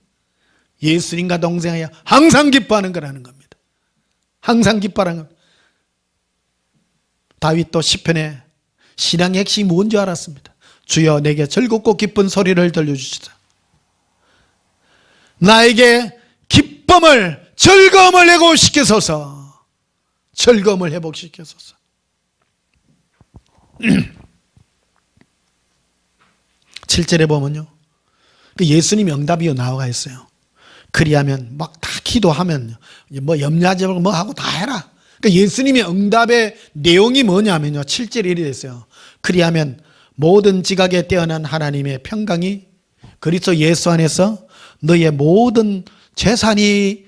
예수님과 동행하여 항상 기뻐하는 거라는 겁니다. 항상 기뻐하는 겁니다. 다윗도 시편에 신앙의 핵심이 뭔 줄 알았습니다. 주여 내게 즐겁고 기쁜 소리를 들려주시다. 나에게 기쁨을, 즐거움을 회복시키소서. 즐거움을 회복시키소서. 7절에 보면요, 예수님이 응답이 나와 있어요. 그리하면 막 다 기도하면 뭐 염려하지 말고 뭐 하고 다 해라. 그러니까 예수님의 응답의 내용이 뭐냐면요, 7절에 이렇게 됐어요. 그리하면 모든 지각에 뛰어난 하나님의 평강이 그리스도 예수 안에서 너의 모든 재산이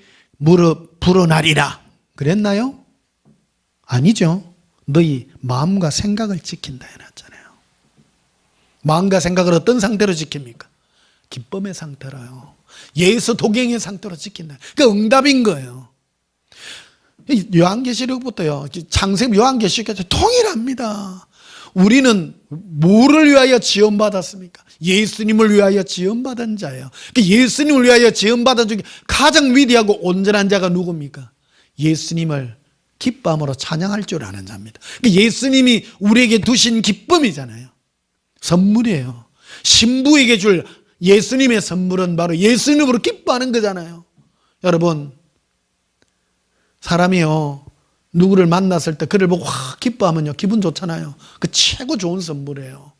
불어나리라. 그랬나요? 아니죠. 너희 마음과 생각을 지킨다 해놨잖아요. 마음과 생각을 어떤 상태로 지킵니까? 기쁨의 상태로요. 예수 동행의 상태로 지킨다. 그 응답인 거예요. 요한계시록부터요, 창세기 요한계시록까지 동일합니다. 우리는 뭐를 위하여 지원받았습니까? 예수님을 위하여 지원받은 자예요. 예수님을 위하여 지원받은 중에 가장 위대하고 온전한 자가 누굽니까? 예수님을 기쁨으로 찬양할 줄 아는 자입니다. 예수님이 우리에게 두신 기쁨이잖아요. 선물이에요. 신부에게 줄 예수님의 선물은 바로 예수님으로 기뻐하는 거잖아요. 여러분, 사람이요, 누구를 만났을 때 그를 보고 확 기뻐하면요, 기분 좋잖아요. 그 최고 좋은 선물이에요.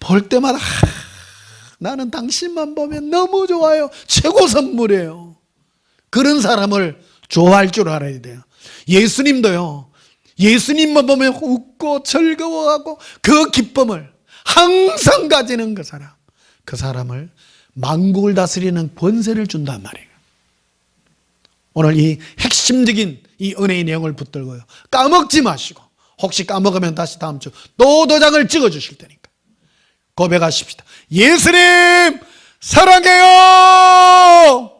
볼 때마다 나는 당신만 보면 너무 좋아요. 최고 선물이에요. 그런 사람을 좋아할 줄 알아야 돼요. 예수님도요, 예수님만 보면 웃고 즐거워하고 그 기쁨을 항상 가지는 그 사람을 만국을 다스리는 권세를 준단 말이에요. 오늘 이 핵심적인 이 은혜의 내용을 붙들고요, 까먹지 마시고, 혹시 까먹으면 다시 다음 주 또 도장을 찍어 주실 테니까 고백하십시다. 예수님 사랑해요.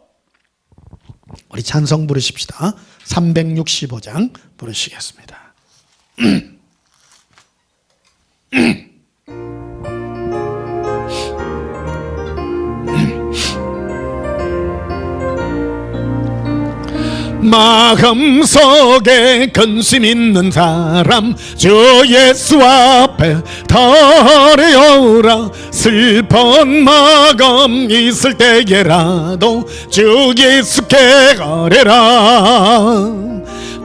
우리 찬송 부르십시다. 365장 부르시겠습니다. 마음속에 근심 있는 사람 주 예수 앞에 달려오라. 슬픈 마음 있을 때에라도 주 예수께 가래라.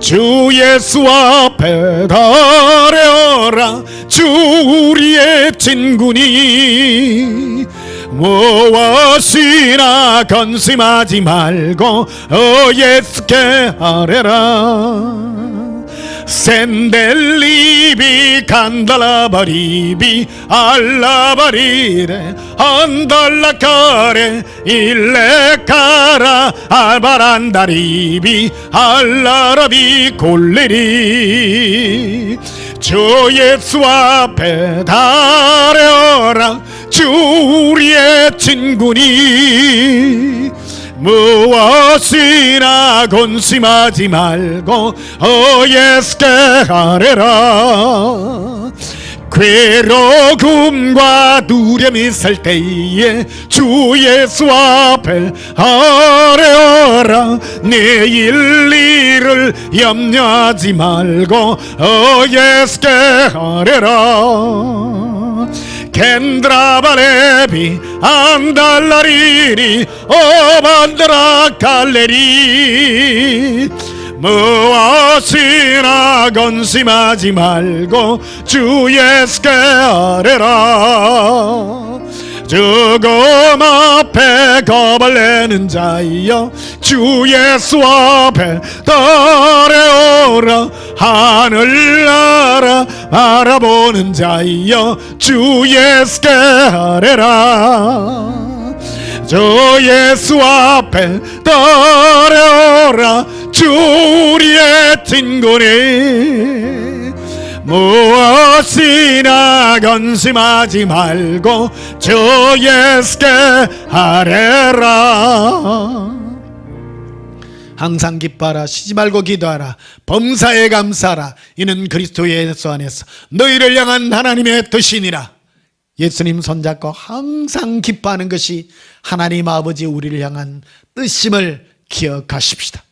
주 예수 앞에 달려오라. 주 우리의 친구니 무엇이나 근심하지 말고 예수께 아뢰라. 센델리비 간달라바리비 알라바리레 안달라카레 일레카라 알바란다리비 알라라비 골레리. 주 예수 앞에 달려라. 주 우리의 친구니 무엇이나 근심하지 말고 예수께 아뢰라. 괴로움과 두려움이 있을 때에 주 예수 앞에 아뢰어라. 내일 일을 염려하지 말고 예수께 아뢰라. 겐드라바레비 안달라리리 오반드라 갈레리. 무엇이나 근심하지 말고 주 예수께 아뢰라. 죽음 앞에 겁을 내는 자여 주 예수 앞에 달려오라. 하늘나라 바라보는 자여 주 예수께 아뢰라. 주 예수 앞에 달려오라. 주 우리의 친구니 무엇이나 근심하지 말고 주 예수께 아뢰라. 항상 기뻐하라. 쉬지 말고 기도하라. 범사에 감사하라. 이는 그리스도 예수 안에서 너희를 향한 하나님의 뜻이니라. 예수님 손잡고 항상 기뻐하는 것이 하나님 아버지 우리를 향한 뜻임을 기억하십시다.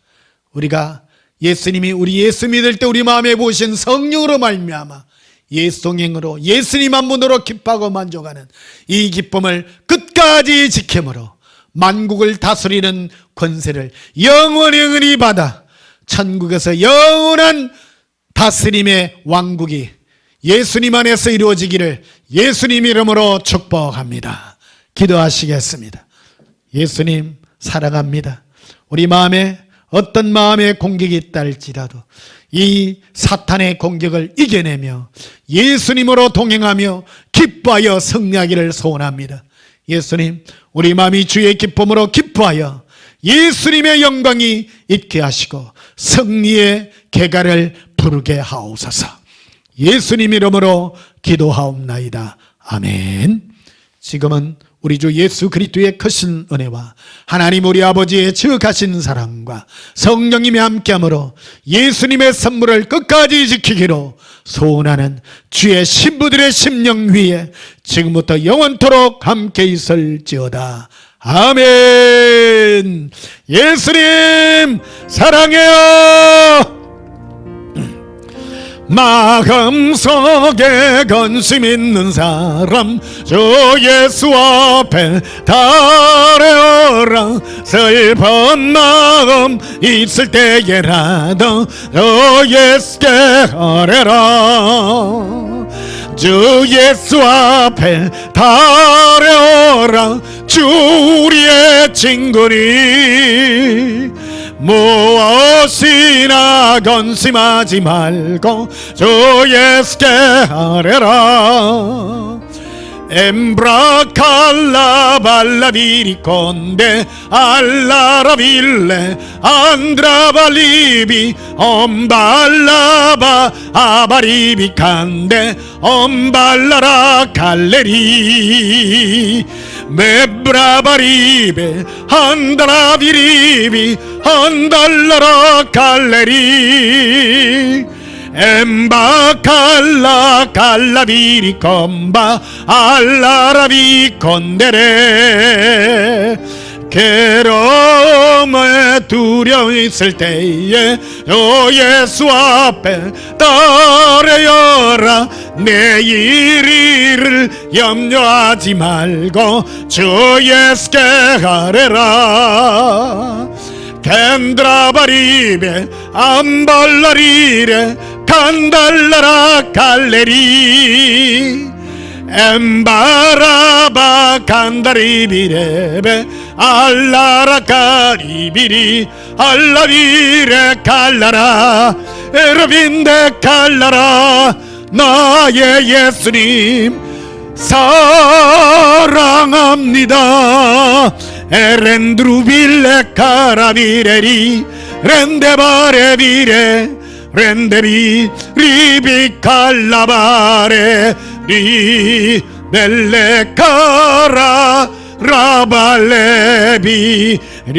우리가 예수님이 우리 예수 믿을 때 우리 마음에 부으신 성령으로 말미암아 예수 동행으로 예수님 한 분으로 기뻐하고 만족하는 이 기쁨을 끝까지 지킴으로 만국을 다스리는 권세를 영원히 받아 천국에서 영원한 다스림의 왕국이 예수님 안에서 이루어지기를 예수님 이름으로 축복합니다. 기도하시겠습니다. 예수님 사랑합니다. 우리 마음에 어떤 마음의 공격이 있다 할지라도 이 사탄의 공격을 이겨내며 예수님으로 동행하며 기뻐하여 승리하기를 소원합니다. 예수님, 우리 마음이 주의 기쁨으로 기뻐하여 예수님의 영광이 있게 하시고 승리의 계가를 부르게 하옵소서. 예수님 이름으로 기도하옵나이다. 아멘. 지금은 우리 주 예수 그리스도의 크신 은혜와 하나님 우리 아버지의 지극하신 사랑과 성령님의 함께함으로 예수님의 선물을 끝까지 지키기로 소원하는 주의 신부들의 심령 위에 지금부터 영원토록 함께 있을지어다. 아멘. 예수님 사랑해요. 마음속에 근심 있는 사람 주 예수 앞에 달려오라. 슬픈 마음 있을 때에라도 주 예수께 아뢰라. 주 예수 앞에 달려오라. 주 우리의 친구니 무엇이나 근심하지 말고 주 예수께 아뢰라. 엠브라칼라 발라비리콘데 알라라빌레 안드라발리비 엄발라바 아바리비칸데 엄발라라 갈레리. 메브라바리베 한다라비리비 한달라라 갈레리 엠바 칼라 칼라비리 컴바 알라라비 콘데레 괴로움에 두려움 있을 때에 오 예수 앞에 따르여라 내일을 염려하지 말고 주 예수께 가래라 겐드라바리베 암발라리레 간달라라 갈레리 엠바라바 간다리비레베 알라라 가리비리 알라비레 갈라라 에르빈데 갈라라 나의 예수님 사랑합니다 에렌드루빌레 카라비레리 렌데바레비레 렌데리 리비 칼라바레 리 벨레카라 라발레비 레